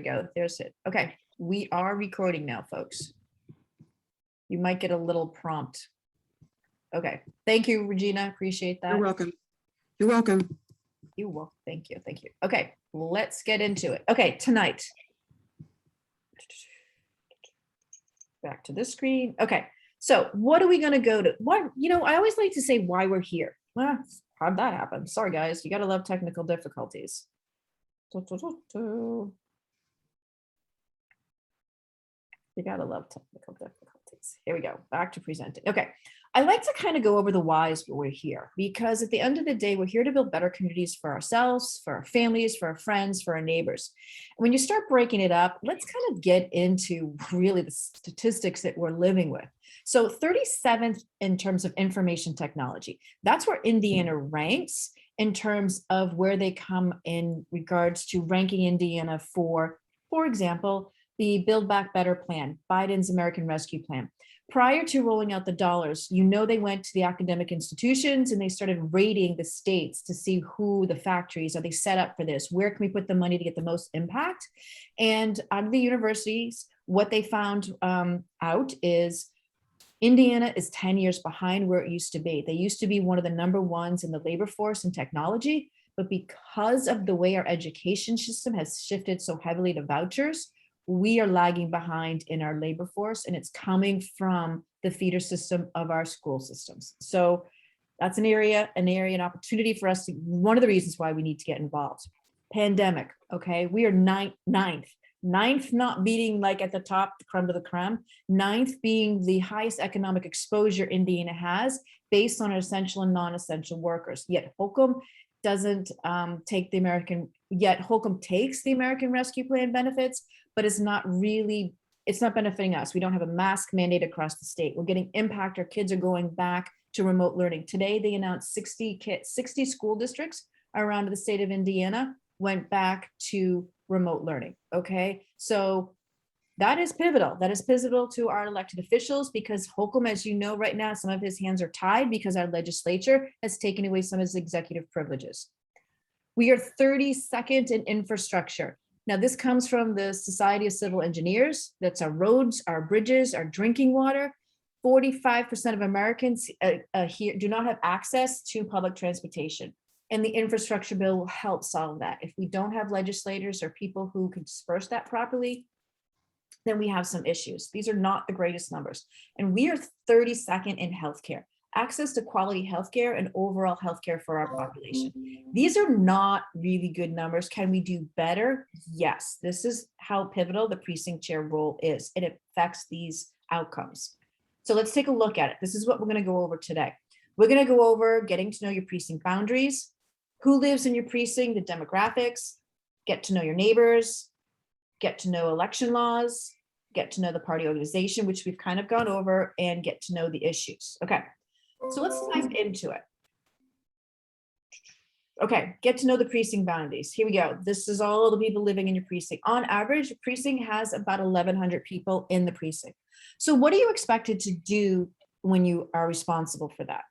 we go. There's it. Okay, we are recording now, folks. You might get a little prompt. Okay, thank you, Regina. Appreciate that. You're welcome. You're welcome. You will. Thank you. Thank you. Okay, let's get into it. Okay, tonight. Back to this screen. Okay, so what are we going to go to? What, I always like to say why we're here. Well, how'd that happen? Sorry, guys. You got to love technical difficulties. You gotta love technical difficulties. Here we go, back to presenting. Okay, I like to kind of go over the whys we're here, because at the end of the day, we're here to build better communities for ourselves, for our families, for our friends, for our neighbors. When you start breaking it up, let's kind of get into really the statistics that we're living with. So 37th in terms of information technology, that's where Indiana ranks in terms of where they come in regards to ranking Indiana for example, the Build Back Better plan, Biden's American Rescue Plan. Prior to rolling out the dollars, they went to the academic institutions and they started rating the states to see who the factories are. They set up for this? Where can we put the money to get the most impact? And out of the universities, what they found out is Indiana is 10 years behind where it used to be. They used to be one of the number ones in the labor force and technology, but because of the way our education system has shifted so heavily to vouchers, we are lagging behind in our labor force, and it's coming from the feeder system of our school systems. So that's an opportunity for us to, one of the reasons why we need to get involved. Pandemic, okay, we are ninth, not beating like at the top, the creme de la creme, ninth being the highest economic exposure Indiana has based on essential and non-essential workers. Yet Holcomb doesn't take the American, Holcomb takes the American Rescue Plan benefits, but it's not benefiting us. We don't have a mask mandate across the state. We're getting impact. Our kids are going back to remote learning. Today, they announced 60 school districts around the state of Indiana went back to remote learning, okay? So that is pivotal. That is pivotal to our elected officials, because Holcomb, as you know, right now, some of his hands are tied because our legislature has taken away some of his executive privileges. We are 32nd in infrastructure. Now, this comes from the Society of Civil Engineers. That's our roads, our bridges, our drinking water. 45% of Americans here do not have access to public transportation. And the infrastructure bill will help solve that. If we don't have legislators or people who can disperse that properly, then we have some issues. These are not the greatest numbers. And we are 32nd in healthcare. Access to quality healthcare and overall healthcare for our population. These are not really good numbers. Can we do better? Yes, this is how pivotal the precinct chair role is. It affects these outcomes. So let's take a look at it. This is what we're going to go over today. We're going to go over getting to know your precinct boundaries, who lives in your precinct, the demographics, get to know your neighbors, get to know election laws, get to know the party organization, which we've kind of gone over, and get to know the issues. Okay. So let's dive into it. Okay, get to know the precinct boundaries. Here we go. This is all the people living in your precinct. On average, a precinct has about 1,100 people in the precinct. So what are you expected to do when you are responsible for that?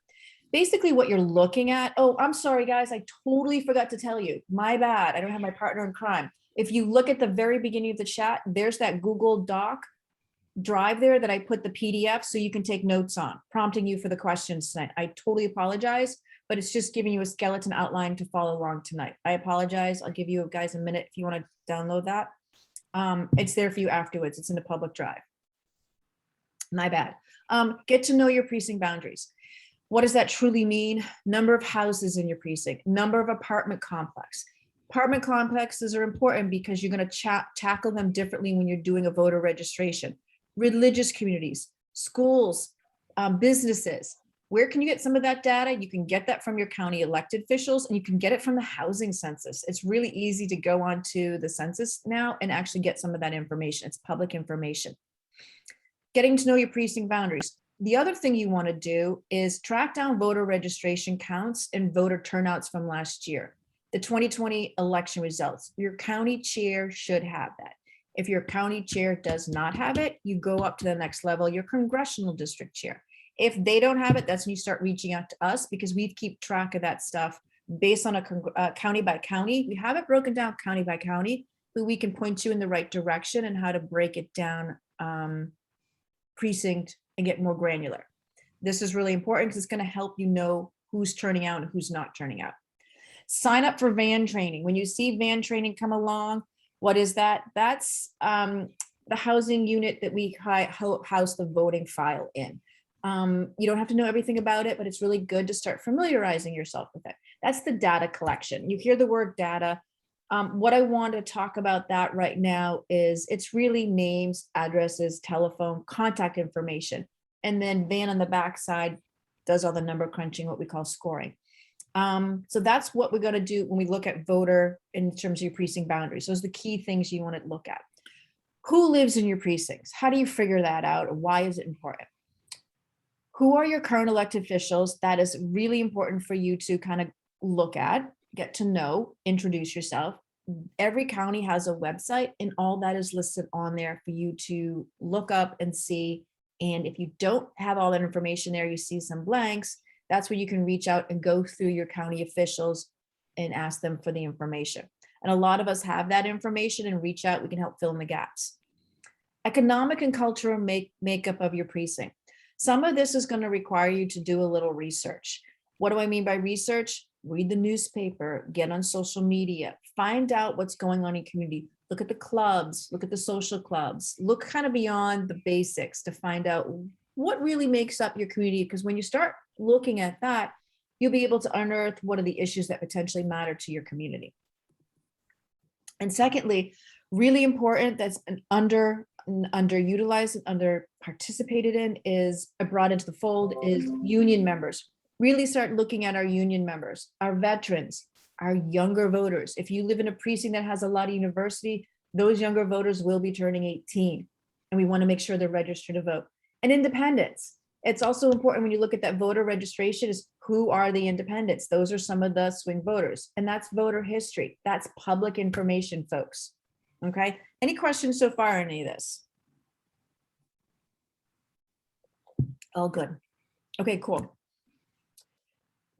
Basically what you're looking at, oh, I'm sorry guys, I totally forgot to tell you. My bad, I don't have my partner in crime. If you look at the very beginning of the chat, there's that Google Doc drive there that I put the PDF so you can take notes on, prompting you for the questions tonight. I totally apologize, but it's just giving you a skeleton outline to follow along tonight. I apologize. I'll give you guys a minute if you want to download that. It's there for you afterwards. It's in the public drive. My bad. Get to know your precinct boundaries. What does that truly mean? Number of houses in your precinct, number of apartment complex. Apartment complexes are important because you're going to tackle them differently when you're doing a voter registration. Religious communities, schools, businesses. Where can you get some of that data? You can get that from your county elected officials, and you can get it from the housing census. It's really easy to go onto the census now and actually get some of that information. It's public information. Getting to know your precinct boundaries. The other thing you want to do is track down voter registration counts and voter turnouts from last year. The 2020 election results. Your county chair should have that. If your county chair does not have it, you go up to the next level, your congressional district chair. If they don't have it, that's when you start reaching out to us, because we keep track of that stuff based on a county by county. We have it broken down county by county, but we can point you in the right direction and how to break it down precinct and get more granular. This is really important because it's going to help you know who's turning out and who's not turning out. Sign up for van training. When you see van training come along, what is that? That's the housing unit that we house the voting file in. You don't have to know everything about it, but it's really good to start familiarizing yourself with it. That's the data collection. You hear the word data. What I want to talk about that right now is it's really names, addresses, telephone, contact information. And then Van on the backside does all the number crunching, what we call scoring. So that's what we're going to do when we look at voter in terms of your precinct boundaries. Those are the key things you want to look at. Who lives in your precincts? How do you figure that out? Why is it important? Who are your current elected officials? That is really important for you to kind of look at, get to know, introduce yourself. Every county has a website and all that is listed on there for you to look up and see. And if you don't have all that information there, you see some blanks, that's where you can reach out and go through your county officials and ask them for the information. And a lot of us have that information and reach out, we can help fill in the gaps. Economic and cultural makeup of your precinct. Some of this is going to require you to do a little research. What do I mean by research? Read the newspaper, get on social media, find out what's going on in community. Look at the clubs, look at the social clubs, look kind of beyond the basics to find out what really makes up your community. Because when you start looking at that, you'll be able to unearth what are the issues that potentially matter to your community. And secondly, really important, that's an underutilized and under participated in is brought into the fold is union members. Really start looking at our union members, our veterans, our younger voters. If you live in a precinct that has a lot of university, those younger voters will be turning 18. And we want to make sure they're registered to vote. And independents. It's also important when you look at that voter registration is who are the independents? Those are some of the swing voters. And that's voter history. That's public information, folks. Okay. Any questions so far on any of this? All good. Okay, cool.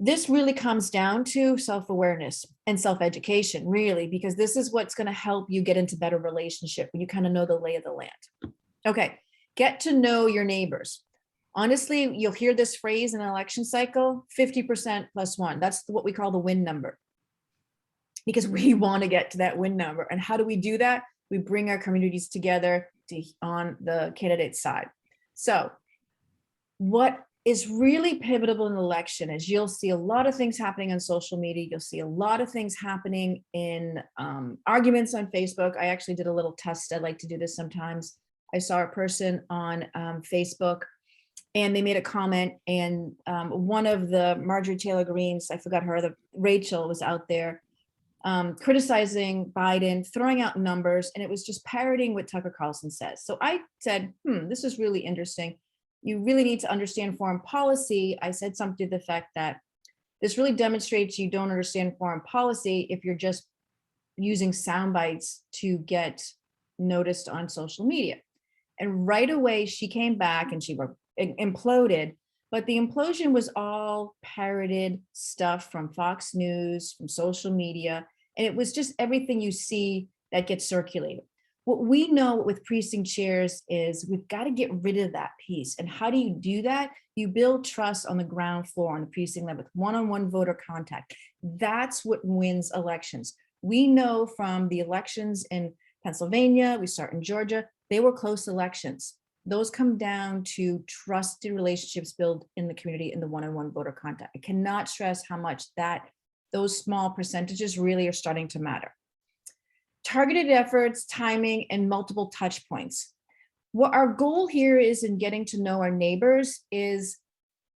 This really comes down to self-awareness and self-education, really, because this is what's going to help you get into better relationship when you kind of know the lay of the land. Okay, get to know your neighbors. Honestly, you'll hear this phrase in an election cycle, 50% plus one. That's what we call the win number. Because we want to get to that win number. And how do we do that? We bring our communities together on the candidate side. So what is really pivotal in an election is you'll see a lot of things happening on social media. You'll see a lot of things happening in arguments on Facebook. I actually did a little test. I like to do this sometimes. I saw a person on Facebook and they made a comment, and one of the Marjorie Taylor Greenes, I forgot her, Rachel was out there criticizing Biden, throwing out numbers, and it was just parroting what Tucker Carlson says. So I said, this is really interesting. You really need to understand foreign policy. I said something to the fact that this really demonstrates you don't understand foreign policy if you're just using sound bites to get noticed on social media. And right away she came back and she imploded, but the implosion was all parroted stuff from Fox News, from social media, and it was just everything you see that gets circulated. What we know with precinct chairs is we've got to get rid of that piece. And how do you do that? You build trust on the ground floor, on the precinct level, with one-on-one voter contact. That's what wins elections. We know from the elections in Pennsylvania, we start in Georgia, they were close elections. Those come down to trusted relationships built in the community in the one-on-one voter contact. I cannot stress how much those small percentages really are starting to matter. Targeted efforts, timing, and multiple touch points. What our goal here is in getting to know our neighbors is,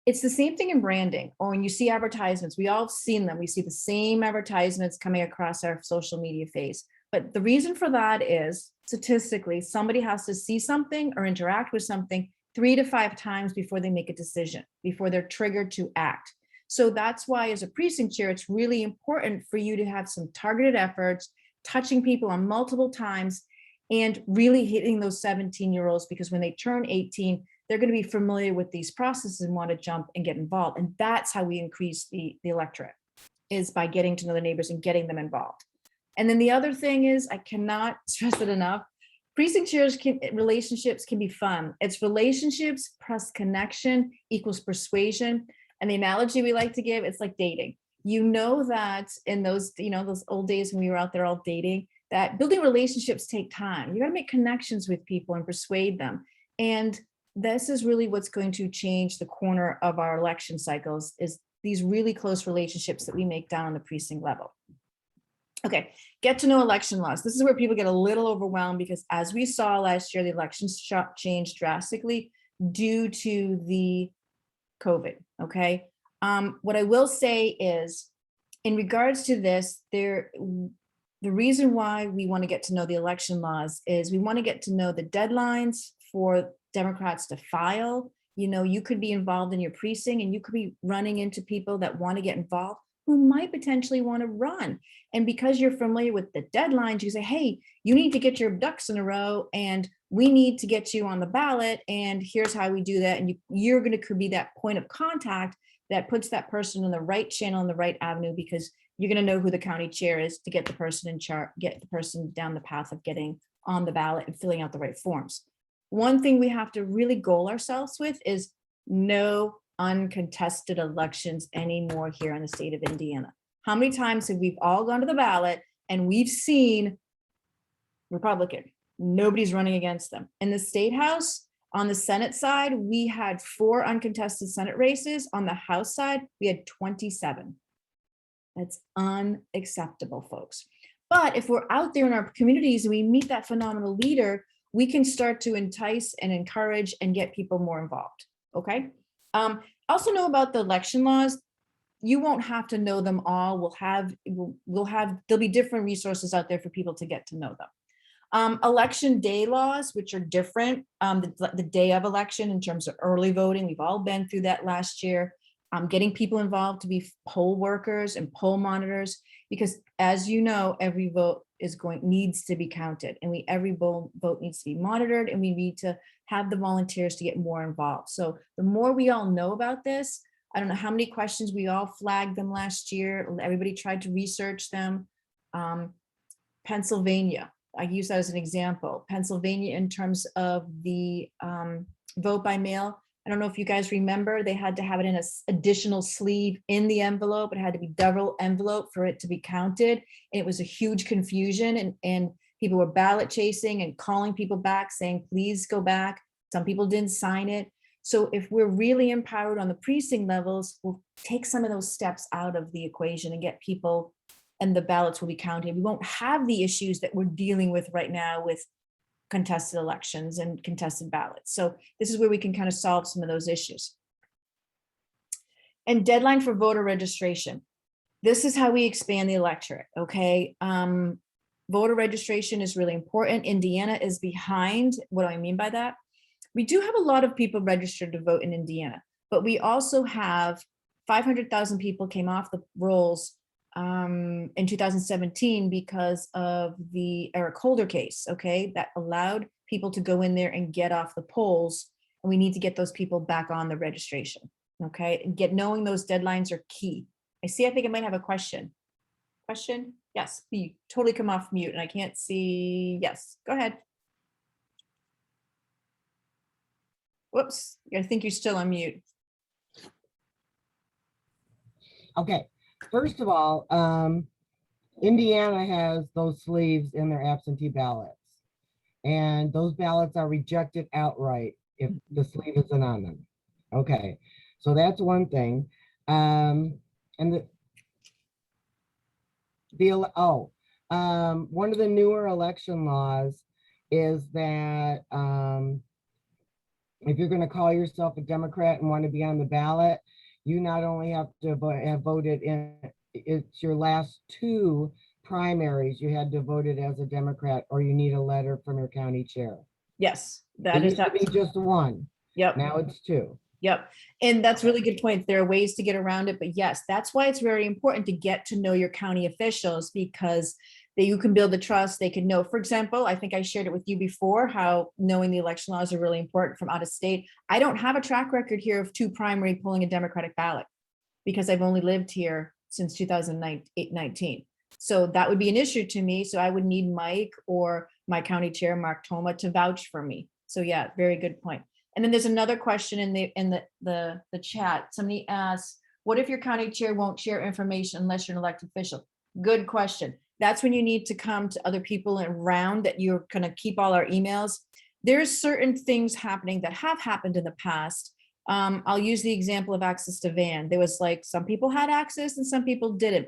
it's the same thing in branding, or when you see advertisements, we all have seen them. We see the same advertisements coming across our social media feeds. But the reason for that is statistically, somebody has to see something or interact with something 3 to 5 times before they make a decision, before they're triggered to act. So that's why as a precinct chair, it's really important for you to have some targeted efforts, touching people on multiple times and really hitting those 17-year-olds, because when they turn 18, they're going to be familiar with these processes and want to jump and get involved. And that's how we increase the electorate, is by getting to know the neighbors and getting them involved. And then the other thing is, I cannot stress it enough, precinct chairs relationships can be fun. It's relationships plus connection equals persuasion. And the analogy we like to give, it's like dating. You know that in those, those old days when we were out there all dating, that building relationships take time. You got to make connections with people and persuade them. And this is really what's going to change the corner of our election cycles, is these really close relationships that we make down on the precinct level. Okay, get to know election laws. This is where people get a little overwhelmed, because as we saw last year, the elections changed drastically due to the COVID, okay? What I will say is, in regards to this, the reason why we want to get to know the election laws is we want to get to know the deadlines for Democrats to file. You could be involved in your precinct, and you could be running into people that want to get involved who might potentially want to run. And because you're familiar with the deadlines, you say, hey, you need to get your ducks in a row, and we need to get you on the ballot, and here's how we do that. And you're going to be that point of contact that puts that person in the right channel, in the right avenue, because you're going to know who the county chair is to get the person in charge, get the person down the path of getting on the ballot and filling out the right forms. One thing we have to really goal ourselves with is no uncontested elections anymore here in the state of Indiana. How many times have we all gone to the ballot and we've seen Republican? Nobody's running against them. In the state house, on the Senate side, we had 4 uncontested Senate races. On the House side, we had 27. That's unacceptable, folks. But if we're out there in our communities and we meet that phenomenal leader, we can start to entice and encourage and get people more involved, okay? Also know about the election laws. You won't have to know them all. There'll be different resources out there for people to get to know them. Election day laws, which are different, the day of election in terms of early voting. We've all been through that last year. Getting people involved to be poll workers and poll monitors, because as you know, every vote needs to be counted, and every vote needs to be monitored, and we need to have the volunteers to get more involved. So the more we all know about this, I don't know how many questions we all flagged them last year. Everybody tried to research them. Pennsylvania, I use that as an example. Pennsylvania, in terms of the vote by mail, I don't know if you guys remember, they had to have it in an additional sleeve in the envelope. It had to be double envelope for it to be counted. And it was a huge confusion, and people were ballot chasing and calling people back saying, please go back. Some people didn't sign it. So if we're really empowered on the precinct levels, we'll take some of those steps out of the equation and get people, and the ballots will be counted. We won't have the issues that we're dealing with right now with contested elections and contested ballots. So this is where we can kind of solve some of those issues. And deadline for voter registration. This is how we expand the electorate, okay? Voter registration is really important. Indiana is behind. What do I mean by that? We do have a lot of people registered to vote in Indiana, but we also have 500,000 people came off the rolls in 2017 because of the Eric Holder case, okay? That allowed people to go in there and get off the polls, and we need to get those people back on the registration, okay? And knowing those deadlines are key. I think I might have a question. Question? Yes, you totally come off mute and I can't see. Yes, go ahead. Whoops, I think you're still on mute. Okay, first of all, Indiana has those sleeves in their absentee ballots, and those ballots are rejected outright if the sleeve isn't on them. Okay, so that's one thing. And one of the newer election laws is that if you're going to call yourself a Democrat and want to be on the ballot, you not only have to have voted in, it's your last 2 primaries, you had to vote it as a Democrat, or you need a letter from your county chair. Yes, that is to be just 1. Yep. Now it's 2. Yep. And that's really good point. There are ways to get around it, but yes, that's why it's very important to get to know your county officials, because you can build the trust. They can know, for example, I think I shared it with you before, how knowing the election laws are really important from out of state. I don't have a track record here of 2 primary pulling a Democratic ballot because I've only lived here since 2019. So that would be an issue to me. So I would need Mike or my county chair, Mark Toma, to vouch for me. So yeah, very good point. And then there's another question in the chat. Somebody asks, what if your county chair won't share information unless you're an elected official? Good question. That's when you need to come to other people around that you're going to keep all our emails. There's certain things happening that have happened in the past. I'll use the example of access to van. There was like some people had access and some people didn't.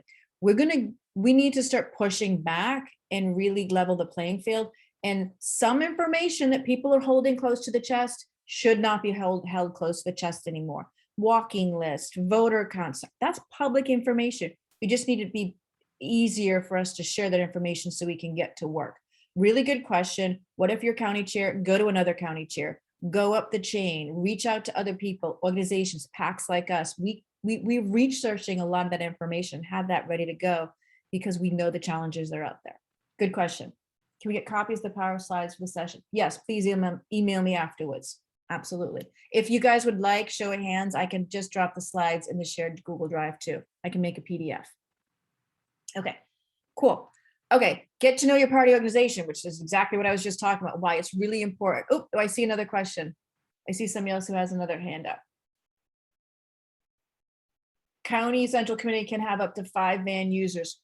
We need to start pushing back and really level the playing field. And some information that people are holding close to the chest should not be held close to the chest anymore. Walking list, voter counts, that's public information. We just need to be easier for us to share that information so we can get to work. Really good question. What if your county chair, go to another county chair, go up the chain, reach out to other people, organizations, PACs like us. We're researching a lot of that information, have that ready to go because we know the challenges that are out there. Good question. Can we get copies of the power slides for the session? Yes, please email me afterwards. Absolutely. If you guys would like, show of hands, I can just drop the slides in the shared Google Drive too. I can make a PDF. Okay, cool. Okay, get to know your party organization, which is exactly what I was just talking about, why it's really important. Oh, I see another question. I see somebody else who has another hand up. County Central Committee can have up to 5 van users.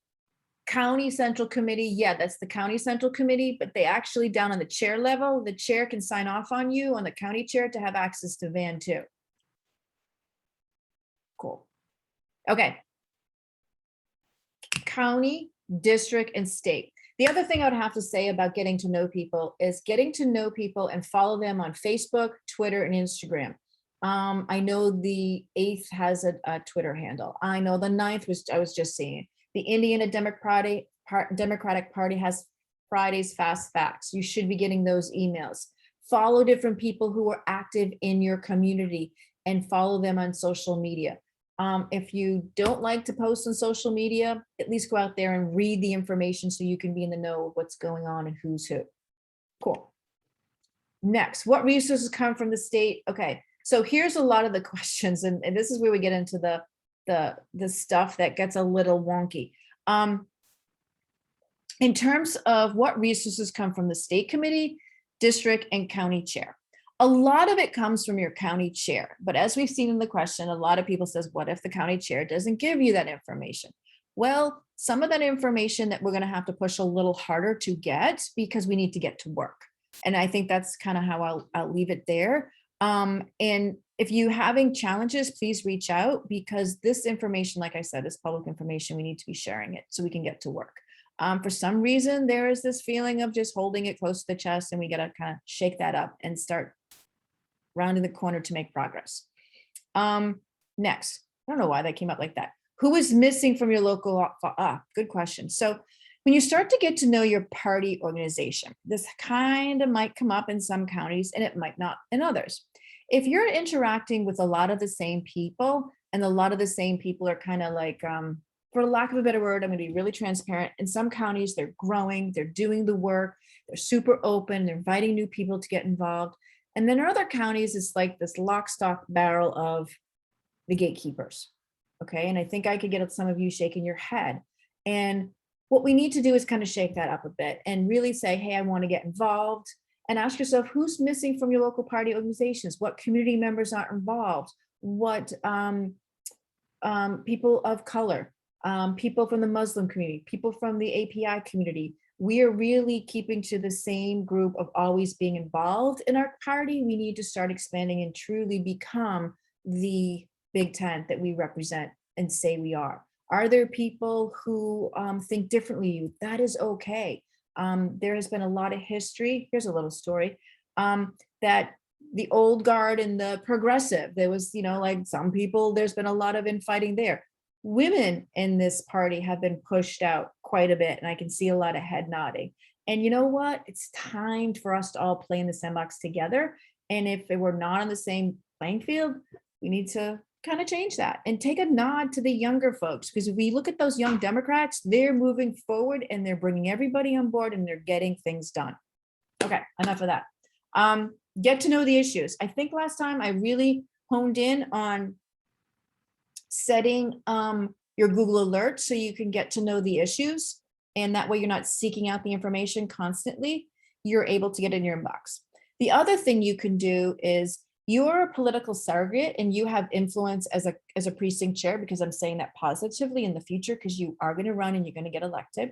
County Central Committee, yeah, that's the County Central Committee, but they actually down on the chair level, the chair can sign off on you on the county chair to have access to van too. Cool. Okay. County, district, and state. The other thing I would have to say about getting to know people is getting to know people and follow them on Facebook, Twitter, and Instagram. I know the 8th has a Twitter handle. I know the 9th I was just seeing. The Indiana Democratic Party has Friday's Fast Facts. You should be getting those emails. Follow different people who are active in your community and follow them on social media. If you don't like to post on social media, at least go out there and read the information so you can be in the know of what's going on and who's who. Cool. Next, what resources come from the state? Okay, so here's a lot of the questions, and this is where we get into the stuff that gets a little wonky. In terms of what resources come from the state committee, district, and county chair. A lot of it comes from your county chair, but as we've seen in the question, a lot of people says, what if the county chair doesn't give you that information? Well, some of that information that we're going to have to push a little harder to get because we need to get to work. And I think that's kind of how I'll leave it there. And if you're having challenges, please reach out because this information, like I said, is public information. We need to be sharing it so we can get to work. For some reason, there is this feeling of just holding it close to the chest, and we got to kind of shake that up and start rounding the corner to make progress. Next, I don't know why that came up like that. Who is missing from your local? Good question. So when you start to get to know your party organization, this kind of might come up in some counties and it might not in others. If you're interacting with a lot of the same people and a lot of the same people are kind of like, for lack of a better word, I'm going to be really transparent. In some counties, they're growing, they're doing the work, they're super open, they're inviting new people to get involved. And then in other counties, it's like this lock, stock, barrel of the gatekeepers. Okay. And I think I could get some of you shaking your head. And what we need to do is kind of shake that up a bit and really say, hey, I want to get involved. And ask yourself, who's missing from your local party organizations? What community members aren't involved? What people of color, people from the Muslim community, people from the API community. We are really keeping to the same group of always being involved in our party. We need to start expanding and truly become the big tent that we represent and say we are. Are there people who think differently? That is okay. There has been a lot of history. Here's a little story that the old guard and the progressive, there was, like some people, there's been a lot of infighting there. Women in this party have been pushed out quite a bit, and I can see a lot of head nodding. And you know what? It's time for us to all play in the sandbox together. And if we're not on the same playing field, we need to kind of change that and take a nod to the younger folks, because if we look at those young Democrats, they're moving forward and they're bringing everybody on board and they're getting things done. Okay, enough of that. Get to know the issues. I think last time I really honed in on setting your Google alerts so you can get to know the issues. And that way you're not seeking out the information constantly. You're able to get it in your inbox. The other thing you can do is you're a political surrogate and you have influence as a precinct chair, because I'm saying that positively in the future, because you are going to run and you're going to get elected.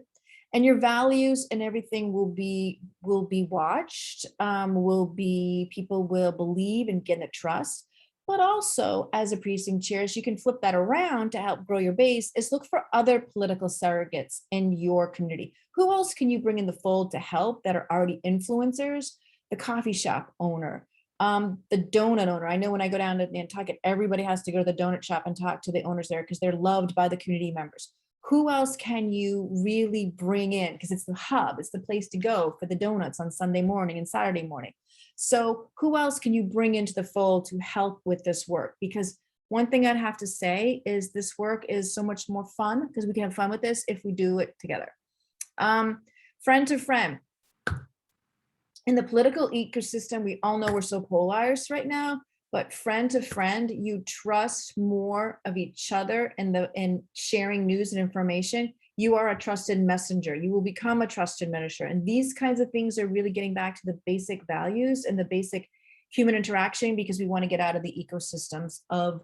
And your values and everything will be watched, people will believe and get the trust. But also as a precinct chair, you can flip that around to help grow your base, is look for other political surrogates in your community. Who else can you bring in the fold to help that are already influencers? The coffee shop owner, the donut owner. I know when I go down to Nantucket, everybody has to go to the donut shop and talk to the owners there because they're loved by the community members. Who else can you really bring in? Because it's the hub, it's the place to go for the donuts on Sunday morning and Saturday morning. So who else can you bring into the fold to help with this work? Because one thing I'd have to say is this work is so much more fun because we can have fun with this if we do it together. Friend to friend. In the political ecosystem, we all know we're so polarized right now, but friend to friend, you trust more of each other in sharing news and information. You are a trusted messenger. You will become a trusted messenger. And these kinds of things are really getting back to the basic values and the basic human interaction, because we want to get out of the ecosystems of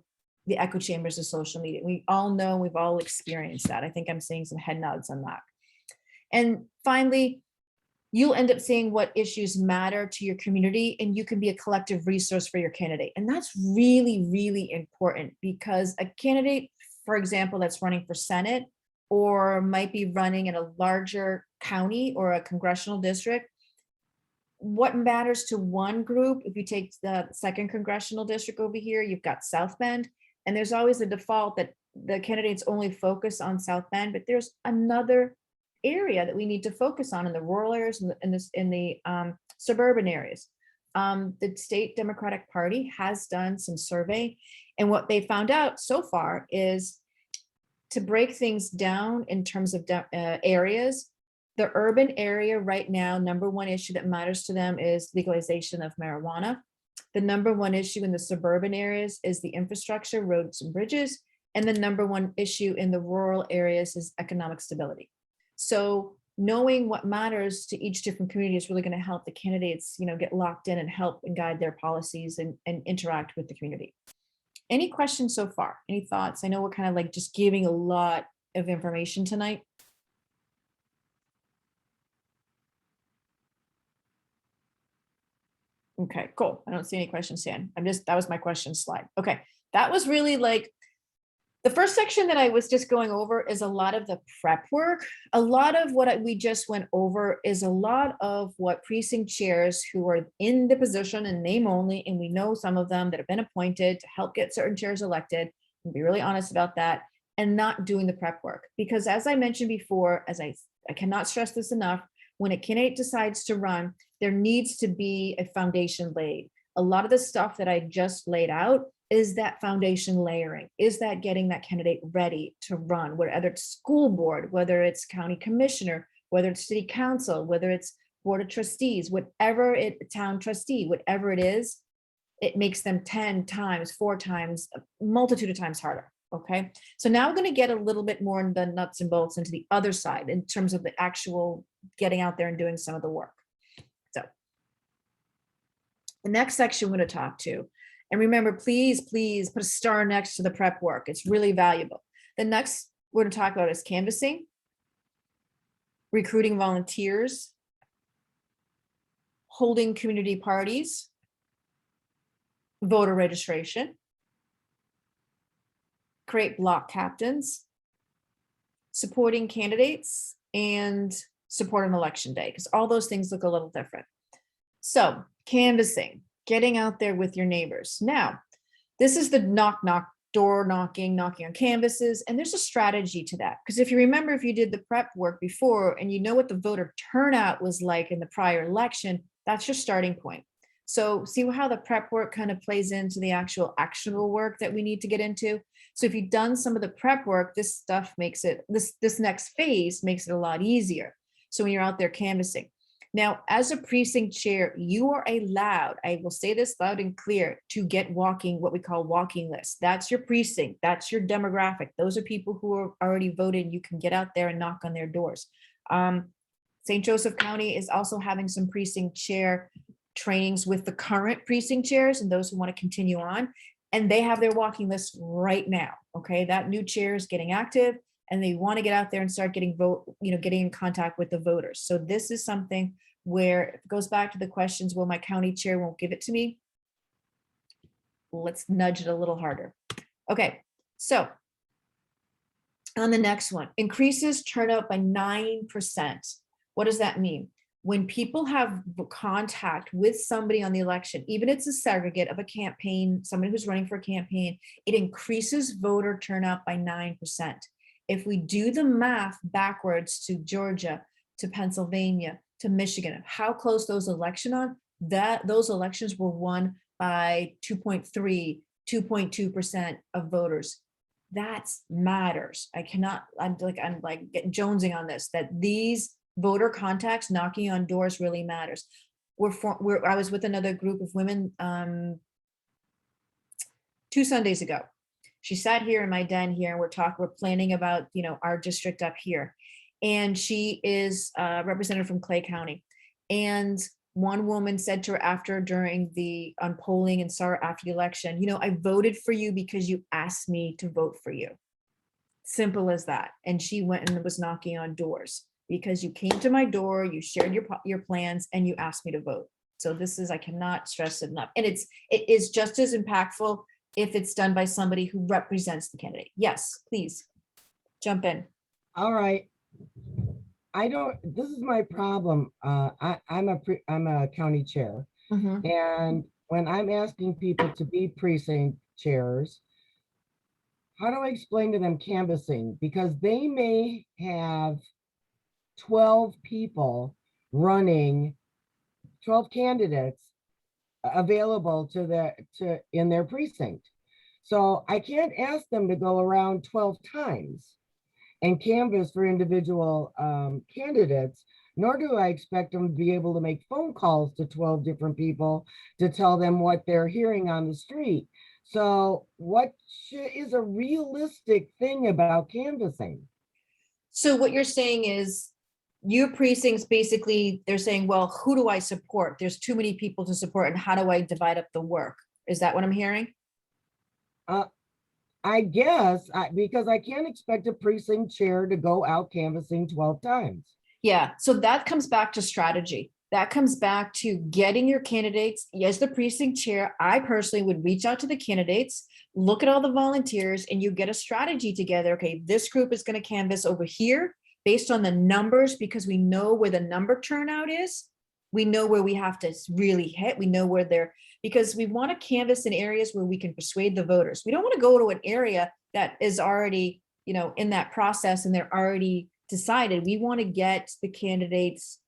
the echo chambers of social media. We all know, we've all experienced that. I think I'm seeing some head nods on that. And finally, you'll end up seeing what issues matter to your community, and you can be a collective resource for your candidate. And that's really, really important, because a candidate, for example, that's running for Senate or might be running in a larger county or a congressional district, what matters to one group, if you take the second congressional district over here, you've got South Bend, and there's always a default that the candidates only focus on South Bend, but there's another area that we need to focus on in the rural areas and in the suburban areas. The state Democratic Party has done some survey, and what they found out so far is to break things down in terms of areas. The urban area right now, number one issue that matters to them is legalization of marijuana. The number one issue in the suburban areas is the infrastructure, roads and bridges. And the number one issue in the rural areas is economic stability. So knowing what matters to each different community is really going to help the candidates, get locked in and help and guide their policies and interact with the community. Any questions so far? Any thoughts? I know we're kind of like just giving a lot of information tonight. Okay, cool. I don't see any questions, Dan. That was my question slide. Okay, that was really like the first section that I was just going over is a lot of the prep work. A lot of what we just went over is a lot of what precinct chairs who are in the position and name only, and we know some of them that have been appointed to help get certain chairs elected, and be really honest about that, and not doing the prep work. Because as I mentioned before, as I cannot stress this enough, when a candidate decides to run, there needs to be a foundation laid. A lot of the stuff that I just laid out is that foundation layering, is that getting that candidate ready to run, whether it's school board, whether it's county commissioner, whether it's city council, whether it's board of trustees, town trustee, whatever it is, it makes them 10 times, 4 times, a multitude of times harder. Okay, so now we're going to get a little bit more in the nuts and bolts into the other side in terms of the actual getting out there and doing some of the work. So the next section we're going to talk to, and remember, please put a star next to the prep work. It's really valuable. The next we're going to talk about is canvassing, recruiting volunteers, holding community parties, voter registration, create block captains, supporting candidates, and support on election day, because all those things look a little different. So canvassing, getting out there with your neighbors. Now, this is the door knocking on canvases, and there's a strategy to that. Because if you remember, if you did the prep work before and you know what the voter turnout was like in the prior election, that's your starting point. So see how the prep work kind of plays into the actual actionable work that we need to get into. So if you've done some of the prep work, this stuff makes it, this next phase makes it a lot easier. So when you're out there canvassing. Now, as a precinct chair, you are allowed, I will say this loud and clear, to get what we call walking lists. That's your precinct, that's your demographic. Those are people who are already voted. You can get out there and knock on their doors. St. Joseph County is also having some precinct chair trainings with the current precinct chairs and those who want to continue on. And they have their walking list right now. Okay, that new chair is getting active and they want to get out there and start getting getting in contact with the voters. So this is something where it goes back to the questions, well, my county chair won't give it to me. Let's nudge it a little harder. Okay, so on the next one, increases turnout by 9%. What does that mean? When people have contact with somebody on the election, even if it's a surrogate of a campaign, somebody who's running for a campaign, it increases voter turnout by 9%. If we do the math backwards to Georgia, to Pennsylvania, to Michigan, how close those those elections were won by 2.3, 2.2% of voters. That matters. I'm like getting jonesing on this, that these voter contacts knocking on doors really matters. I was with another group of women 2 Sundays ago. She sat here in my den here and we're planning about, our district up here. And she is a representative from Clay County. And one woman said to her during the polling and saw her after the election, I voted for you because you asked me to vote for you. Simple as that. And she went and was knocking on doors because you came to my door, you shared your plans, and you asked me to vote. So I cannot stress it enough. And it is just as impactful if it's done by somebody who represents the candidate. Yes, please jump in. All right. This is my problem. I'm a county chair. Mhm. And when I'm asking people to be precinct chairs, how do I explain to them canvassing? Because they may have 12 people running, 12 candidates available in their precinct. So I can't ask them to go around 12 times and canvass for individual candidates, nor do I expect them to be able to make phone calls to 12 different people to tell them what they're hearing on the street. So what is a realistic thing about canvassing? So what you're saying is your precincts, basically, they're saying, well, who do I support? There's too many people to support, and how do I divide up the work? Is that what I'm hearing? I guess, because I can't expect a precinct chair to go out canvassing 12 times. Yeah, so that comes back to strategy. That comes back to getting your candidates. As the precinct chair, I personally would reach out to the candidates, look at all the volunteers, and you get a strategy together. Okay, this group is going to canvass over here based on the numbers, because we know where the number turnout is. We know where we have to really hit. We know where they're, because we want to canvass in areas where we can persuade the voters. We don't want to go to an area that is already, in that process and they're already decided. We want to get the candidates,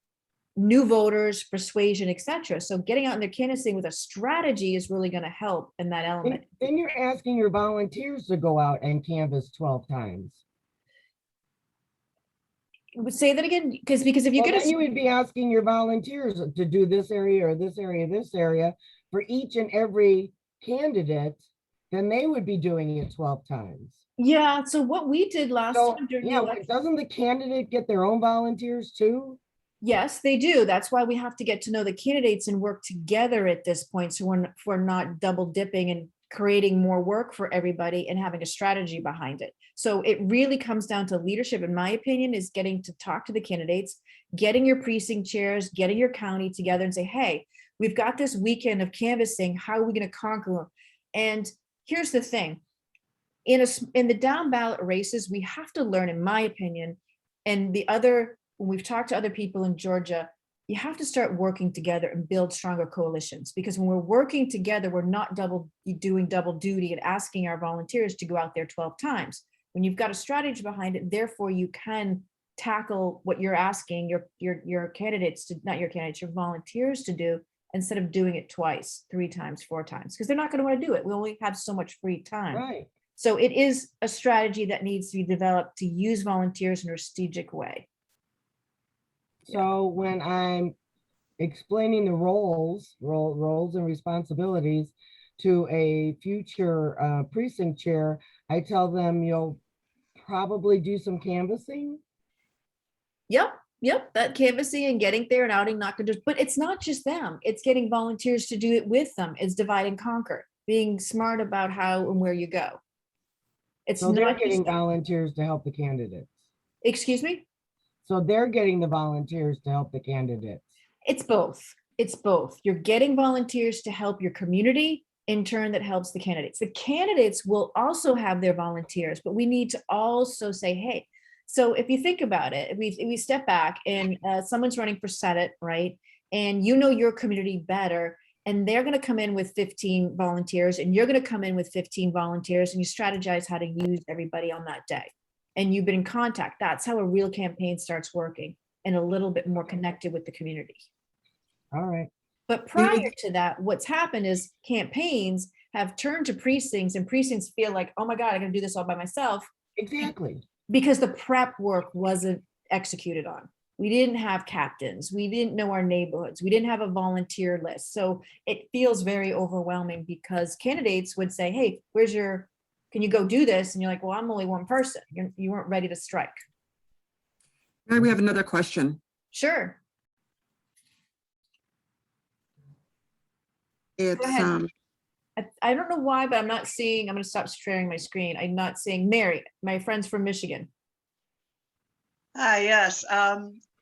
new voters, persuasion, etc. So getting out in their canvassing with a strategy is really going to help in that element. Then you're asking your volunteers to go out and canvass 12 times. Say that again, because if you then you would be asking your volunteers to do this area or this area for each and every candidate, then they would be doing it 12 times. Yeah. So what we did last time during the election, doesn't the candidate get their own volunteers too? Yes, they do. That's why we have to get to know the candidates and work together at this point. So we're not double dipping and creating more work for everybody and having a strategy behind it. So it really comes down to leadership, in my opinion, is getting to talk to the candidates, getting your precinct chairs, getting your county together and say, hey, we've got this weekend of canvassing. How are we going to conquer them? And here's the thing. In the down ballot races, we have to learn, in my opinion, and when we've talked to other people in Georgia, you have to start working together and build stronger coalitions, because when we're working together, we're not doing double duty and asking our volunteers to go out there 12 times. When you've got a strategy behind it, therefore you can tackle what you're asking your candidates to, not your candidates, your volunteers to do, instead of doing it twice, 3 times, 4 times, because they're not going to want to do it. We only have so much free time. Right. So it is a strategy that needs to be developed to use volunteers in a strategic way. So when I'm explaining the roles and responsibilities to a future precinct chair, I tell them you'll probably do some canvassing. Yep. Yep, that canvassing and getting there and outing, not gonna, but it's not just them. It's getting volunteers to do it with them. It's divide and conquer, being smart about how and where you go. It's So they're not getting just, volunteers to help the candidates. excuse me? So they're getting the volunteers to help the candidates. It's both. It's both. You're getting volunteers to help your community, in turn that helps the candidates. The candidates will also have their volunteers, but we need to also say, hey, so if you think about it, if we step back and someone's running for Senate, right? And you know your community better, and they're going to come in with 15 volunteers, and you're going to come in with 15 volunteers, and you strategize how to use everybody on that day. And you've been in contact. That's how a real campaign starts working, and a little bit more connected with the community. All right. But prior to that, what's happened is campaigns have turned to precincts, and precincts feel like, oh my God, I'm gonna do this all by myself, Exactly. because the prep work wasn't executed on. We didn't have captains. We didn't know our neighborhoods. We didn't have a volunteer list. So it feels very overwhelming, because candidates would say, hey, can you go do this? And you're like, well, I'm only one person. You weren't ready to strike. Mary, we have another question. Sure. It's ahead. I don't know why, but I'm not seeing, I'm going to stop sharing my screen. I'm not seeing Mary, my friend's from Michigan. Hi, yes.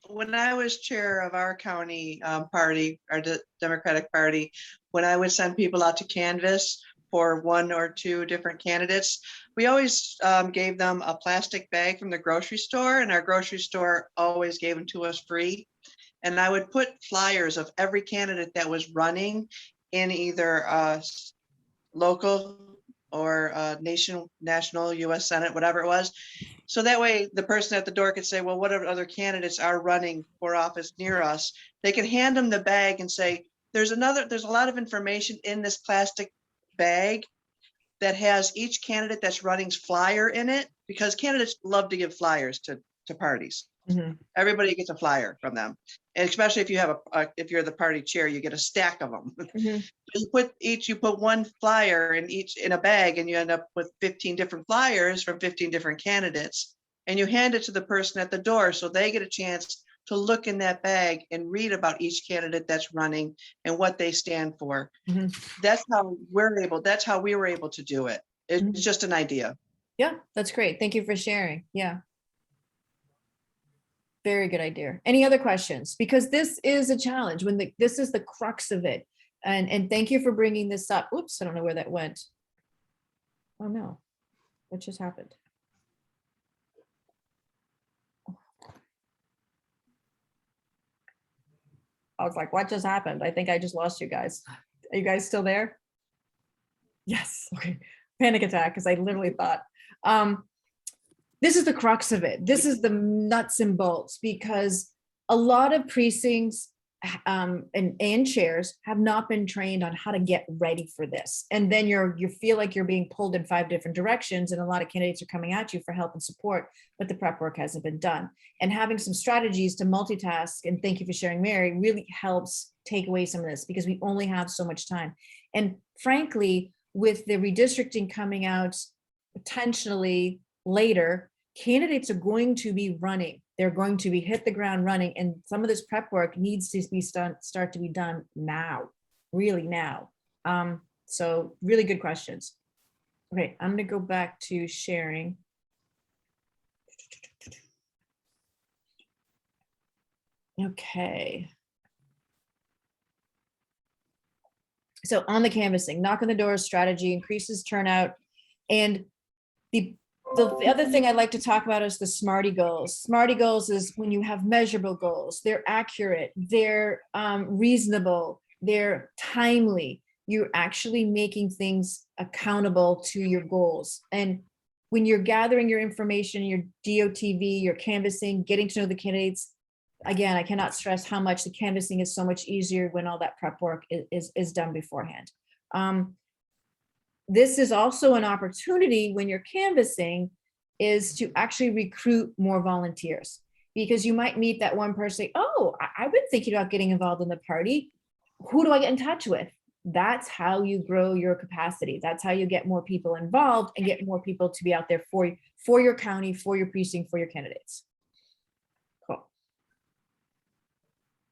When I was chair of our county party, our Democratic Party, when I would send people out to canvass for one or two different candidates, we always gave them a plastic bag from the grocery store, and our grocery store always gave them to us free. And I would put flyers of every candidate that was running in either local or national, US Senate, whatever it was. So that way the person at the door could say, well, what other candidates are running for office near us? They could hand them the bag and say, there's a lot of information in this plastic bag that has each candidate that's running's flyer in it, because candidates love to give flyers to parties. Mhm. Everybody gets a flyer from them. And especially if you have if you're the party chair, you get a stack of them. Mhm. You put one flyer in a bag, and you end up with 15 different flyers from 15 different candidates. And you hand it to the person at the door, so they get a chance to look in that bag and read about each candidate that's running and what they stand for. Mhm. That's how we were able to do it. It's just an idea. Yeah, that's great. Thank you for sharing. Yeah. Very good idea. Any other questions? Because this is a challenge this is the crux of it. And thank you for bringing this up. Oops, I don't know where that went. Oh no, what just happened? I was like, what just happened? I think I just lost you guys. Are you guys still there? Yes, okay. Panic attack, because I literally thought, this is the crux of it. This is the nuts and bolts, because a lot of precincts and chairs have not been trained on how to get ready for this. And then you feel like you're being pulled in 5 different directions, and a lot of candidates are coming at you for help and support, but the prep work hasn't been done. And having some strategies to multitask, and thank you for sharing, Mary, really helps take away some of this, because we only have so much time. And frankly, with the redistricting coming out potentially later, candidates are going to be running. They're going to be hit the ground running, and some of this prep work needs to be start to be done now, really now. So really good questions. Okay, I'm gonna go back to sharing. Okay. So on the canvassing, knock on the door strategy increases turnout, and the other thing I'd like to talk about is the Smarty Goals. Smarty Goals is when you have measurable goals. They're accurate, they're reasonable, they're timely. You're actually making things accountable to your goals. And when you're gathering your information, your DOTV, your canvassing, getting to know the candidates, again, I cannot stress how much the canvassing is so much easier when all that prep work is done beforehand. This is also an opportunity when you're canvassing is to actually recruit more volunteers, because you might meet that one person, oh, I've been thinking about getting involved in the party. Who do I get in touch with? That's how you grow your capacity. That's how you get more people involved and get more people to be out there for your county, for your precinct, for your candidates. Cool.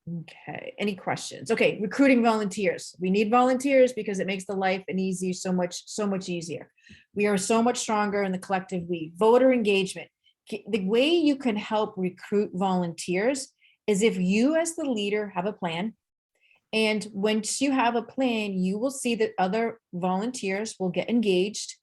Okay, any questions? Okay, recruiting volunteers. We need volunteers because it makes the life and easy so much easier. We are so much stronger in the collective we. Voter engagement. The way you can help recruit volunteers is if you as the leader have a plan. And once you have a plan, you will see that other volunteers will get engaged.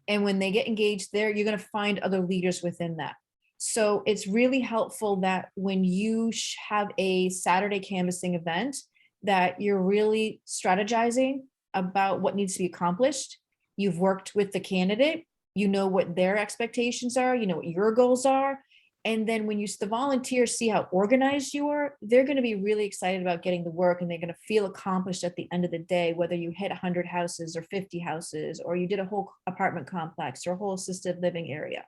And when they get engaged there, you're going to find other leaders within that. So it's really helpful that when you have a Saturday canvassing event, that you're really strategizing about what needs to be accomplished. You've worked with the candidate, you know what their expectations are, you know what your goals are. And then when the volunteers see how organized you are, they're going to be really excited about getting the work, and they're going to feel accomplished at the end of the day, whether you hit 100 houses or 50 houses, or you did a whole apartment complex or a whole assisted living area.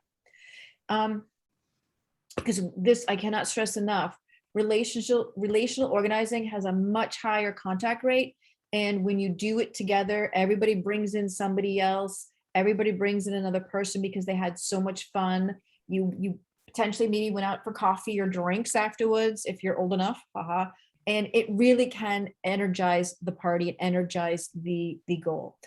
Because this, I cannot stress enough, relational organizing has a much higher contact rate. And when you do it together, everybody brings in somebody else, everybody brings in another person because they had so much fun. You potentially maybe went out for coffee or drinks afterwards, if you're old enough, and it really can energize the party and energize the goal.